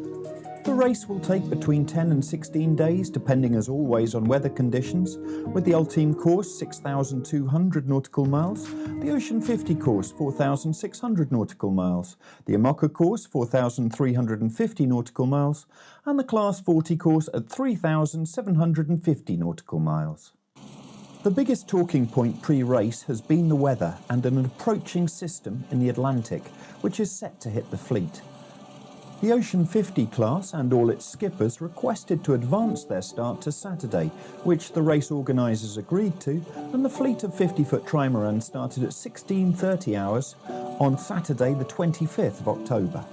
[SPEAKER 15] The race will take between 10 and 16 days, depending as always on weather conditions, with the Ultime course 6,200 nautical miles, the Ocean 50 course 4,600 nautical miles, the Amoca course 4,350 nautical miles, and the Class 40 course at 3,750 nautical miles. The biggest talking point pre-race has been the weather and an approaching system in the Atlantic, which is set to hit the fleet. The Ocean 50 class and all its skippers requested to advance their start to Saturday, which the race organisers agreed to, and the fleet of 50-foot trimarans started at 16:30 hours on Saturday the 25th of October.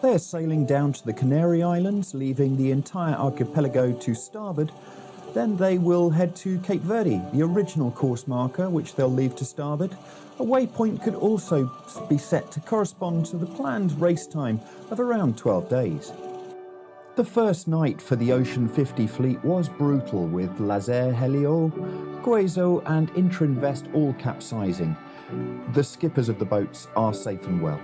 [SPEAKER 15] They are sailing down to the Canary Islands, leaving the entire archipelago to starboard, Then they will head to Cape Verde, the original course marker, which they'll leave to starboard. A waypoint could also be set to correspond to the planned race time of around 12 days. The first night for the Ocean 50 fleet was brutal, with Laser Helio, Guezo and Intrinvest all capsizing. The skippers of the boats are safe and well.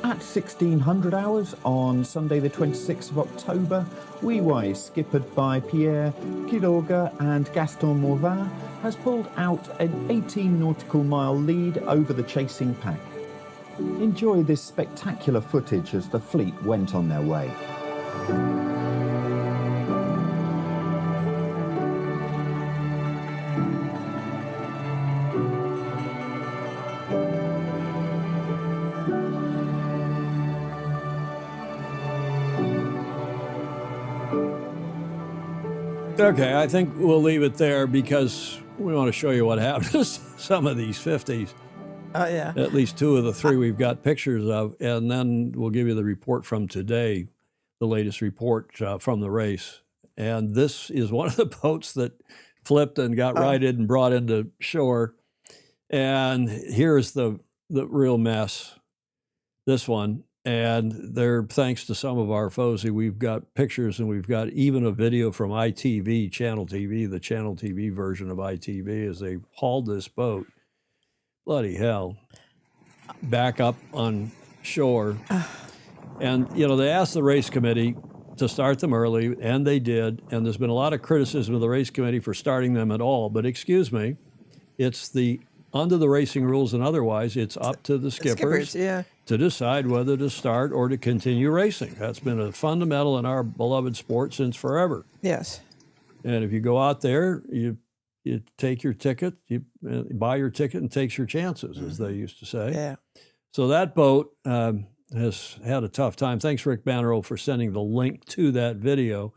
[SPEAKER 15] At 1600 hours on Sunday the 26th of October, Wee-Wise, skippered by Pierre Quiroga and Gaston Morvan, has pulled out an 18 nautical mile lead over the chasing pack. Enjoy this spectacular footage as the fleet went on their way.
[SPEAKER 1] Okay, I think we'll leave it there because we want to show you what happens to some of these 50s.
[SPEAKER 2] Oh, yeah.
[SPEAKER 1] At least two of the three we've got pictures of, and then we'll give you the report from today, the latest report from the race. And this is one of the boats that flipped and got righted and brought into shore. And here's the real mess, this one. And there, thanks to some of our FOSI, we've got pictures and we've got even a video from ITV, Channel TV, the Channel TV version of ITV, as they hauled this boat. Bloody hell. Back up on shore. And, you know, they asked the race committee to start them early, and they did. And there's been a lot of criticism of the race committee for starting them at all. But excuse me, it's under the racing rules and otherwise, it's up to the skippers to decide whether to start or to continue racing. That's been a fundamental in our beloved sport since forever.
[SPEAKER 2] Yes. And
[SPEAKER 1] if you go out there, you take your ticket, you buy your ticket and takes your chances, as they used to say.
[SPEAKER 2] Yeah.
[SPEAKER 1] So that boat has had a tough time. Thanks, Rick Bannerow, for sending the link to that video.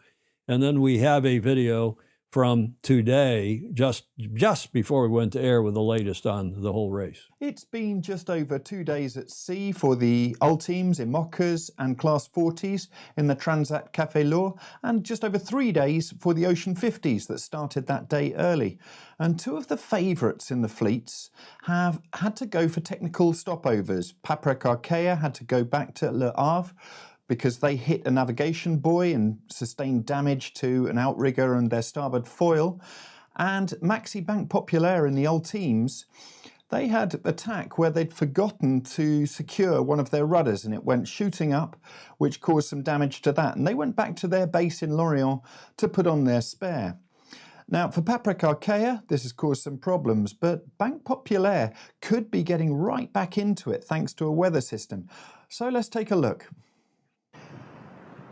[SPEAKER 1] And then we have a video from today, just before we went to air, with the latest on the whole race.
[SPEAKER 15] It's been just over 2 days at sea for the Ultimes, Imocas and Class 40s in the Transat Café L'Or, and just over 3 days for the Ocean 50s that started that day early. And two of the favourites in the fleets have had to go for technical stopovers. Paprec Arkea had to go back to Le Havre because they hit a navigation buoy and sustained damage to an outrigger and their starboard foil. And Maxi Banque Populaire in the Ultimes, they had a tack where they'd forgotten to secure one of their rudders and it went shooting up, which caused some damage to that. And they went back to their base in Lorient to put on their spare. Now, for Paprec Arkea, this has caused some problems, but Banque Populaire could be getting right back into it thanks to a weather system. So let's take a look.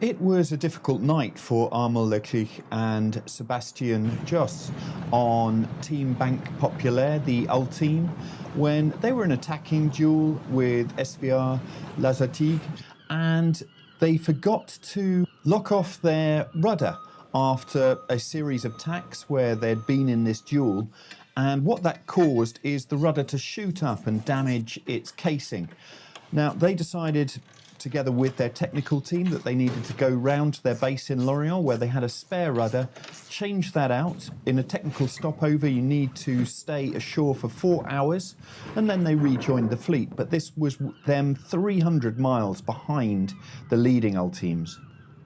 [SPEAKER 15] It was a difficult night for Armand Leclerc and Sébastien Josse on Team Banque Populaire, the Ultime, when they were in an attacking duel with SVR Lazartigue, and they forgot to lock off their rudder after a series of tacks where they'd been in this duel. And what that caused is the rudder to shoot up and damage its casing. Now, they decided, together with their technical team, that they needed to go round to their base in Lorient where they had a spare rudder, change that out. In a technical stopover, you need to stay ashore for 4 hours, and then they rejoined the fleet. But this was them 300 miles behind the leading Ultimes.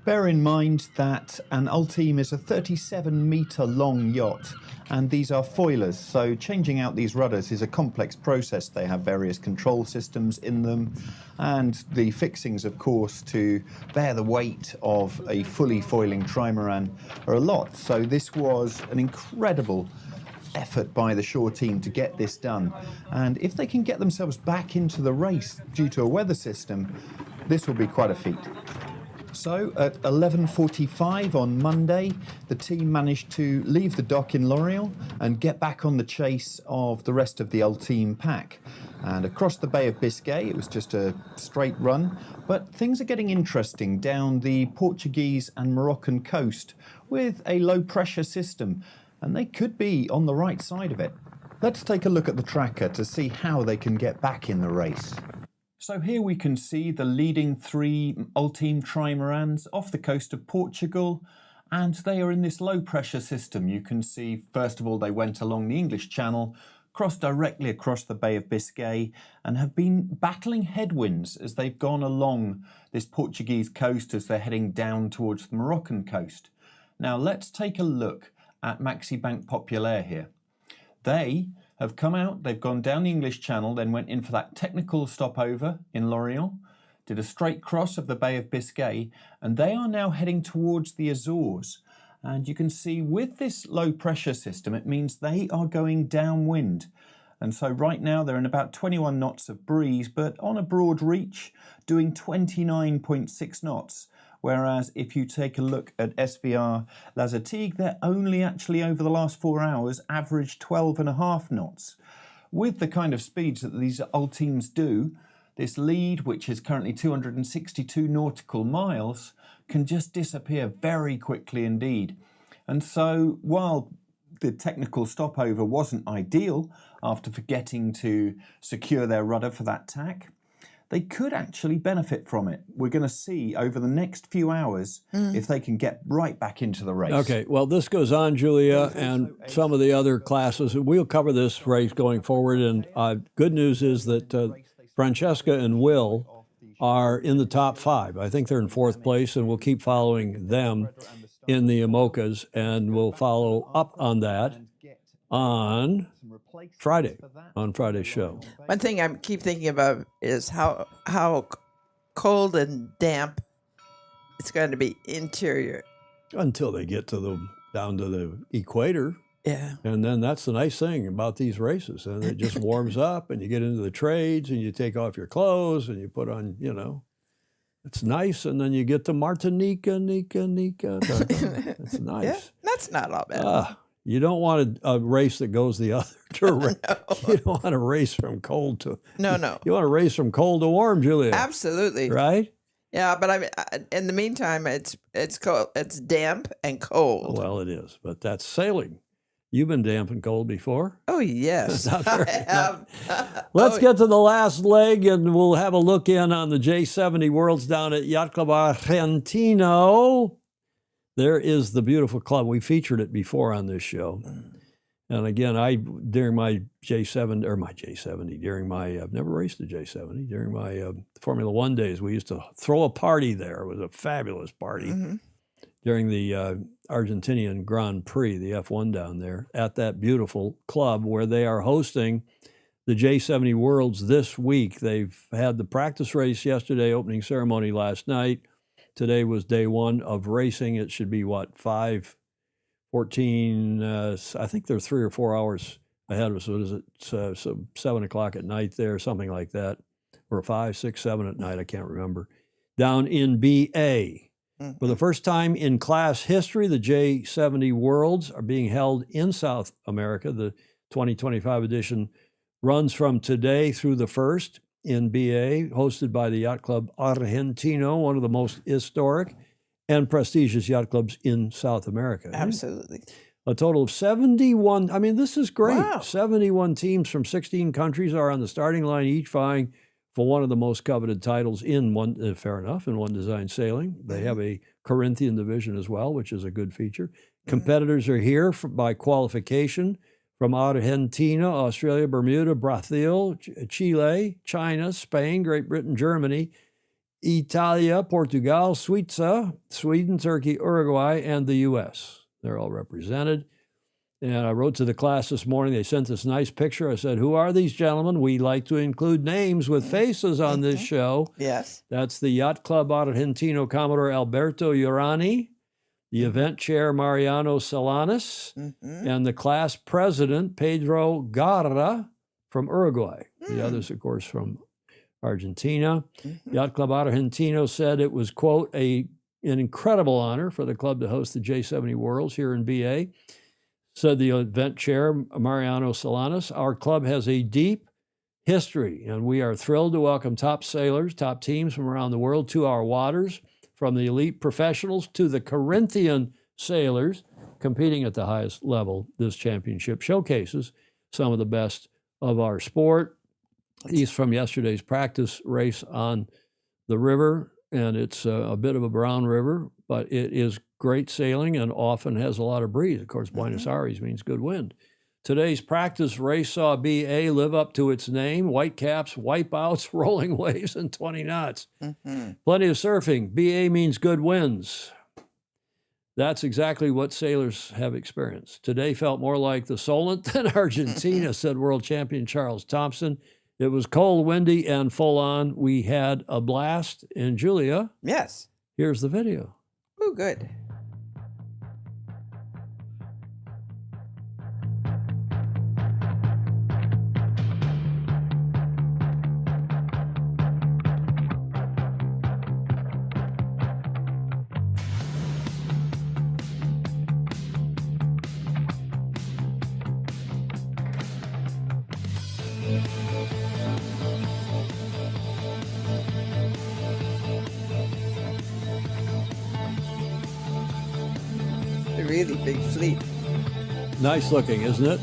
[SPEAKER 15] Bear in mind that an Ultime is a 37-metre long yacht, and these are foilers, so changing out these rudders is a complex process. They have various control systems in them, and the fixings, of course, to bear the weight of a fully foiling trimaran are a lot. So this was an incredible effort by the shore team to get this done. And if they can get themselves back into the race due to a weather system, this will be quite a feat. So at 11:45 on Monday, the team managed to leave the dock in Lorient and get back on the chase of the rest of the Ultime pack. And across the Bay of Biscay, it was just a straight run, but things are getting interesting down the Portuguese and Moroccan coast with a low pressure system, and they could be on the right side of it. Let's take a look at the tracker to see how they can get back in the race. So here we can see the leading three Ultime trimarans off the coast of Portugal, and they are in this low pressure system. You can see, first of all, they went along the English Channel, crossed directly across the Bay of Biscay, and have been battling headwinds as they've gone along this Portuguese coast as they're heading down towards the Moroccan coast. Now let's take a look at Maxi Bank Populaire here. They have come out, they've gone down the English Channel, then went in for that technical stopover in Lorient, did a straight cross of the Bay of Biscay, and they are now heading towards the Azores. And you can see with this low pressure system, it means they are going downwind. And so right now they're in about 21 knots of breeze, but on a broad reach, doing 29.6 knots. Whereas if you take a look at SVR La Zatigue, they're only actually over the last 4 hours averaged 12.5 knots. With the kind of speeds that these old teams do, this lead, which is currently 262 nautical miles, can just disappear very quickly indeed. And so while the technical stopover wasn't ideal after forgetting to secure their rudder for that tack, they could actually benefit from it. We're going to see over the next few hours if they can get right back into the race.
[SPEAKER 1] Okay, well, this goes on, Julia, and some of the other classes. We'll cover this race going forward, and good news is that Francesca and Will are in the top 5. I think they're in 4th place, and we'll keep following them in the IMOCAs, and we'll follow up on that on Friday, on Friday's show.
[SPEAKER 2] One thing I keep thinking about is how cold and damp it's going to be interior.
[SPEAKER 1] Until they get down to the equator.
[SPEAKER 2] Yeah.
[SPEAKER 1] And then that's the nice thing about these races. And it just warms up, and you get into the trades, and you take off your clothes, and you put on, it's nice. And then you get to Martinica, Nika. It's nice.
[SPEAKER 2] Yeah, that's not all bad.
[SPEAKER 1] You don't want a race that goes the other direction. No. You don't want to race from cold to...
[SPEAKER 2] No.
[SPEAKER 1] You want to race from cold to warm, Julia.
[SPEAKER 2] Absolutely.
[SPEAKER 1] Right?
[SPEAKER 2] Yeah, but in the meantime, it's cold. It's damp and cold.
[SPEAKER 1] Well, it is, but that's sailing. You've been damp and cold before.
[SPEAKER 2] Oh, yes. I have.
[SPEAKER 1] Let's get to the last leg, and we'll have a look in on the J70 Worlds down at Yacht Club Argentino. There is the beautiful club. We featured it before on this show. And again, during my J70, I've never raced a J70, during my Formula One days, we used to throw a party there. It was a fabulous party during the Argentinian Grand Prix, the F1 down there, at that beautiful club where they are hosting the J70 Worlds this week. They've had the practice race yesterday, opening ceremony last night. Today was day 1 of racing. It should be, 5:14? I think they're 3 or 4 hours ahead of us. What is it? So 7 o'clock at night there, something like that. Or 5, 6, 7 at night, I can't remember. Down in BA. For the first time in class history, the J70 Worlds are being held in South America. The 2025 edition runs from today through the 1st in BA, hosted by the Yacht Club Argentino, one of the most historic and prestigious yacht clubs in South America.
[SPEAKER 2] Absolutely.
[SPEAKER 1] A total of 71, this is great.
[SPEAKER 2] Wow.
[SPEAKER 1] 71 teams from 16 countries are on the starting line, each vying for one of the most coveted titles in one design sailing. They have a Corinthian division as well, which is a good feature. Competitors are here by qualification from Argentina, Australia, Bermuda, Brazil, Chile, China, Spain, Great Britain, Germany, Italia, Portugal, Sweden, Turkey, Uruguay, and the U.S. They're all represented. And I wrote to the class this morning. They sent this nice picture. I said, who are these gentlemen? We like to include names with faces on this show.
[SPEAKER 2] Yes.
[SPEAKER 1] That's the Yacht Club Argentino Commodore Alberto Urani, the event chair Mariano Solanas, and the class president Pedro Garra from Uruguay. The others, of course, from Argentina. Yacht Club Argentino said it was, quote, an incredible honor for the club to host the J70 Worlds here in BA. Said the event chair, Mariano Solanas, our club has a deep history, and we are thrilled to welcome top sailors, top teams from around the world to our waters, from the elite professionals to the Corinthian sailors competing at the highest level. This championship showcases some of the best of our sport. These from yesterday's practice race on the river and it's a bit of a brown river, but it is great sailing and often has a lot of breeze. Of course, Buenos Aires means good wind. Today's practice race saw BA live up to its name: whitecaps, wipeouts, rolling waves, and 20 knots. Plenty of surfing. BA means good winds. That's exactly what sailors have experienced. Today felt more like the Solent than Argentina, said world champion Charles Thompson. It was cold, windy, and full on. We had a blast. And Julia,
[SPEAKER 2] Yes.
[SPEAKER 1] here's the video.
[SPEAKER 2] Oh, good. A really big fleet.
[SPEAKER 1] Nice looking, isn't it?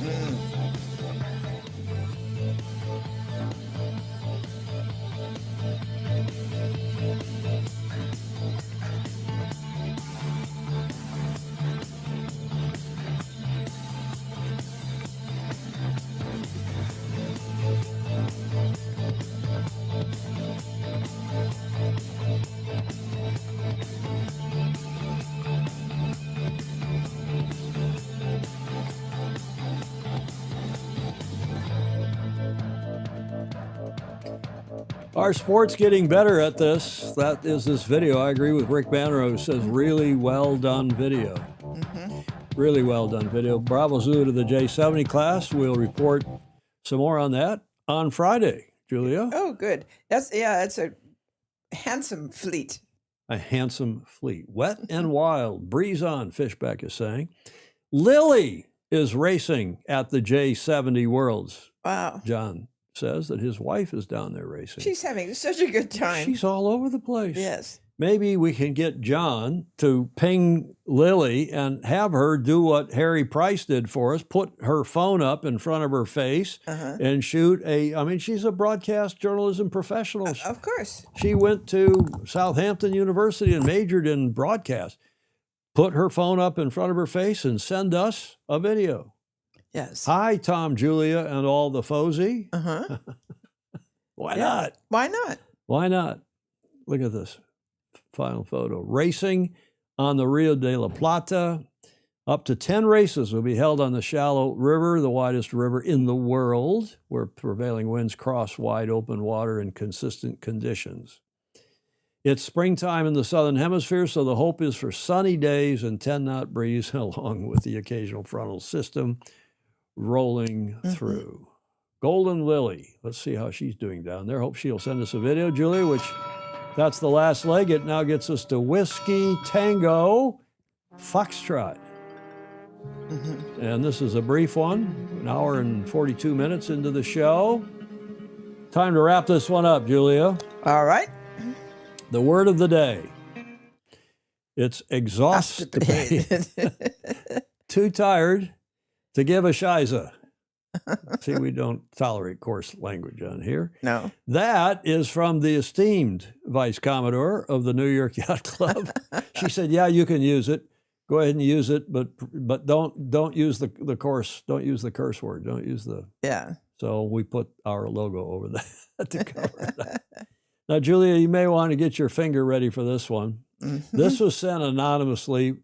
[SPEAKER 1] Our sport's getting better at this. That is this video. I agree with Rick Banner, who says really well done video. Really well done video. Bravo Zulu to the J70 class. We'll report some more on that on Friday. Julia?
[SPEAKER 2] Oh, good. It's a handsome fleet.
[SPEAKER 1] A handsome fleet. Wet and wild. Breeze on, Fishbeck is saying. Lily is racing at the J70 Worlds.
[SPEAKER 2] Wow.
[SPEAKER 1] John says that his wife is down there racing.
[SPEAKER 2] She's having such a good time.
[SPEAKER 1] She's all over the place.
[SPEAKER 2] Yes.
[SPEAKER 1] Maybe we can get John to ping Lily and have her do what Harry Price did for us, put her phone up in front of her face and shoot she's a broadcast journalism professional.
[SPEAKER 2] Of course.
[SPEAKER 1] She went to Southampton University and majored in broadcast. Put her phone up in front of her face and send us a video.
[SPEAKER 2] Yes.
[SPEAKER 1] Hi, Tom, Julia, and all the Fozy. Why not?
[SPEAKER 2] Why not?
[SPEAKER 1] Why not? Look at this final photo. Racing on the Rio de la Plata. Up to 10 races will be held on the shallow river, the widest river in the world, where prevailing winds cross wide open water in consistent conditions. It's springtime in the southern hemisphere, so the hope is for sunny days and 10-knot breeze along with the occasional frontal system rolling through. Golden Lily, let's see how she's doing down there. Hope she'll send us a video, Julia, which that's the last leg. It now gets us to Whiskey Tango Foxtrot. And this is a brief one, an hour and 42 minutes into the show. Time to wrap this one up, Julia.
[SPEAKER 2] All right.
[SPEAKER 1] The word of the day. It's exhausted. Too tired to give a shiza. See, we don't tolerate coarse language on here.
[SPEAKER 2] No.
[SPEAKER 1] That is from the esteemed Vice Commodore of the New York Yacht Club. She said, "Yeah, you can use it. Go ahead and use it, but don't use the coarse. Don't use the curse word. Don't use the."
[SPEAKER 2] Yeah.
[SPEAKER 1] So we put our logo over that to cover that. Now, Julia, you may want to get your finger ready for this one. This was sent anonymously,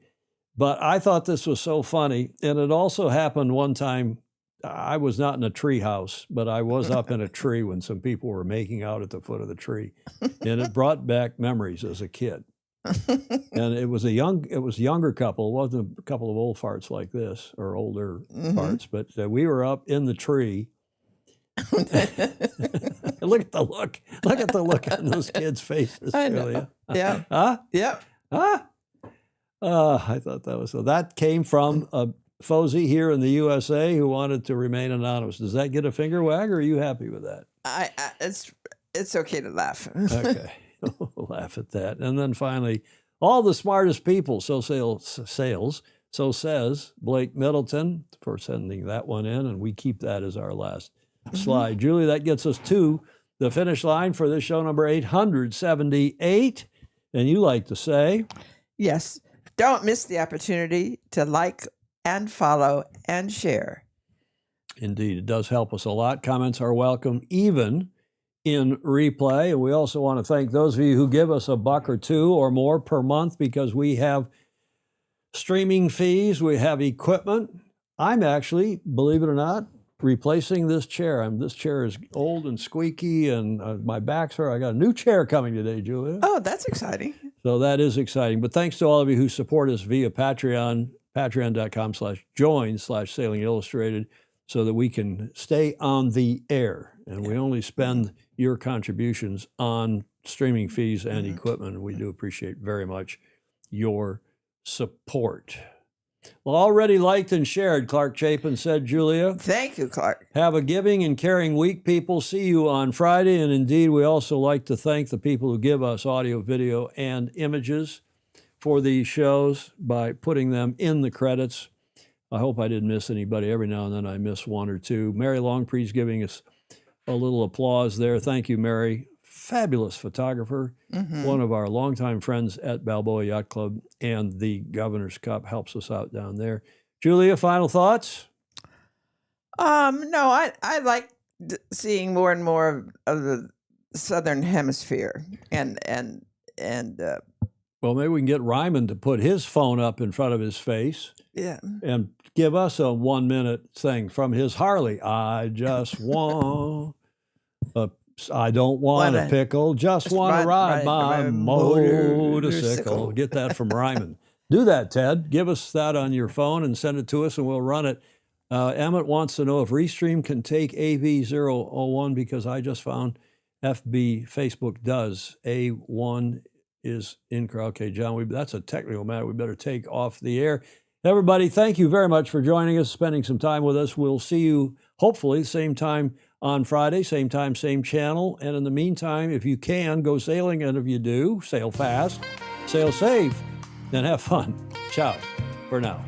[SPEAKER 1] but I thought this was so funny. And it also happened one time. I was not in a tree house, but I was up in a tree when some people were making out at the foot of the tree. And it brought back memories as a kid. And it was a younger couple. It wasn't a couple of old farts like this or older farts, but we were up in the tree. Look at the look. Look at the look on those kids' faces, Julia.
[SPEAKER 2] Yeah.
[SPEAKER 1] Huh?
[SPEAKER 2] Yep.
[SPEAKER 1] Huh? I thought that was so. That came from a Fozy here in the USA who wanted to remain anonymous. Does that get a finger wag, or are you happy with that?
[SPEAKER 2] It's okay to laugh.
[SPEAKER 1] Okay, we'll laugh at that. And then finally, all the smartest people, so says Blake Middleton, for sending that one in, and we keep that as our last slide. Julie, that gets us to the finish line for this show number 878. And you like to say?
[SPEAKER 2] Yes. Don't miss the opportunity to like and follow and share.
[SPEAKER 1] Indeed, it does help us a lot. Comments are welcome, even in replay. And we also want to thank those of you who give us $1 or $2 or more per month, because we have streaming fees, we have equipment. I'm actually, believe it or not, replacing this chair. This chair is old and squeaky, and my back's hurt. I got a new chair coming today, Julia.
[SPEAKER 2] Oh, that's exciting.
[SPEAKER 1] So that is exciting. But thanks to all of you who support us via Patreon, patreon.com/join/Sailing Illustrated, so that we can stay on the air. And we only spend your contributions on streaming fees and equipment. And we do appreciate very much your support. Well, already liked and shared, Clark Chapin said, Julia.
[SPEAKER 2] Thank you, Clark.
[SPEAKER 1] Have a giving and caring week, people. See you on Friday. And indeed, we also like to thank the people who give us audio, video, and images for these shows by putting them in the credits. I hope I didn't miss anybody. Every now and then I miss one or two. Mary Longpre's giving us a little applause there. Thank you, Mary. Fabulous photographer, one of our longtime friends at Balboa Yacht Club, and the Governor's Cup helps us out down there. Julia, final thoughts?
[SPEAKER 2] No, I like seeing more and more of the Southern Hemisphere, and
[SPEAKER 1] well, maybe we can get Ryman to put his phone up in front of his face, and give us a 1-minute thing from his Harley. I just want I don't want a pickle, just want to ride my motorcycle. Get that from Ryman. Do that, Ted. Give us that on your phone and send it to us, and we'll run it. Emmett wants to know if Restream can take AV001, because I just found Facebook does. A1 is incorrect. Okay, John, that's a technical matter we better take off the air. Everybody, thank you very much for joining us, spending some time with us. We'll see you, hopefully, same time on Friday, same time, same channel. And in the meantime, if you can, go sailing. And if you do, sail fast, sail safe, and have fun. Ciao for now.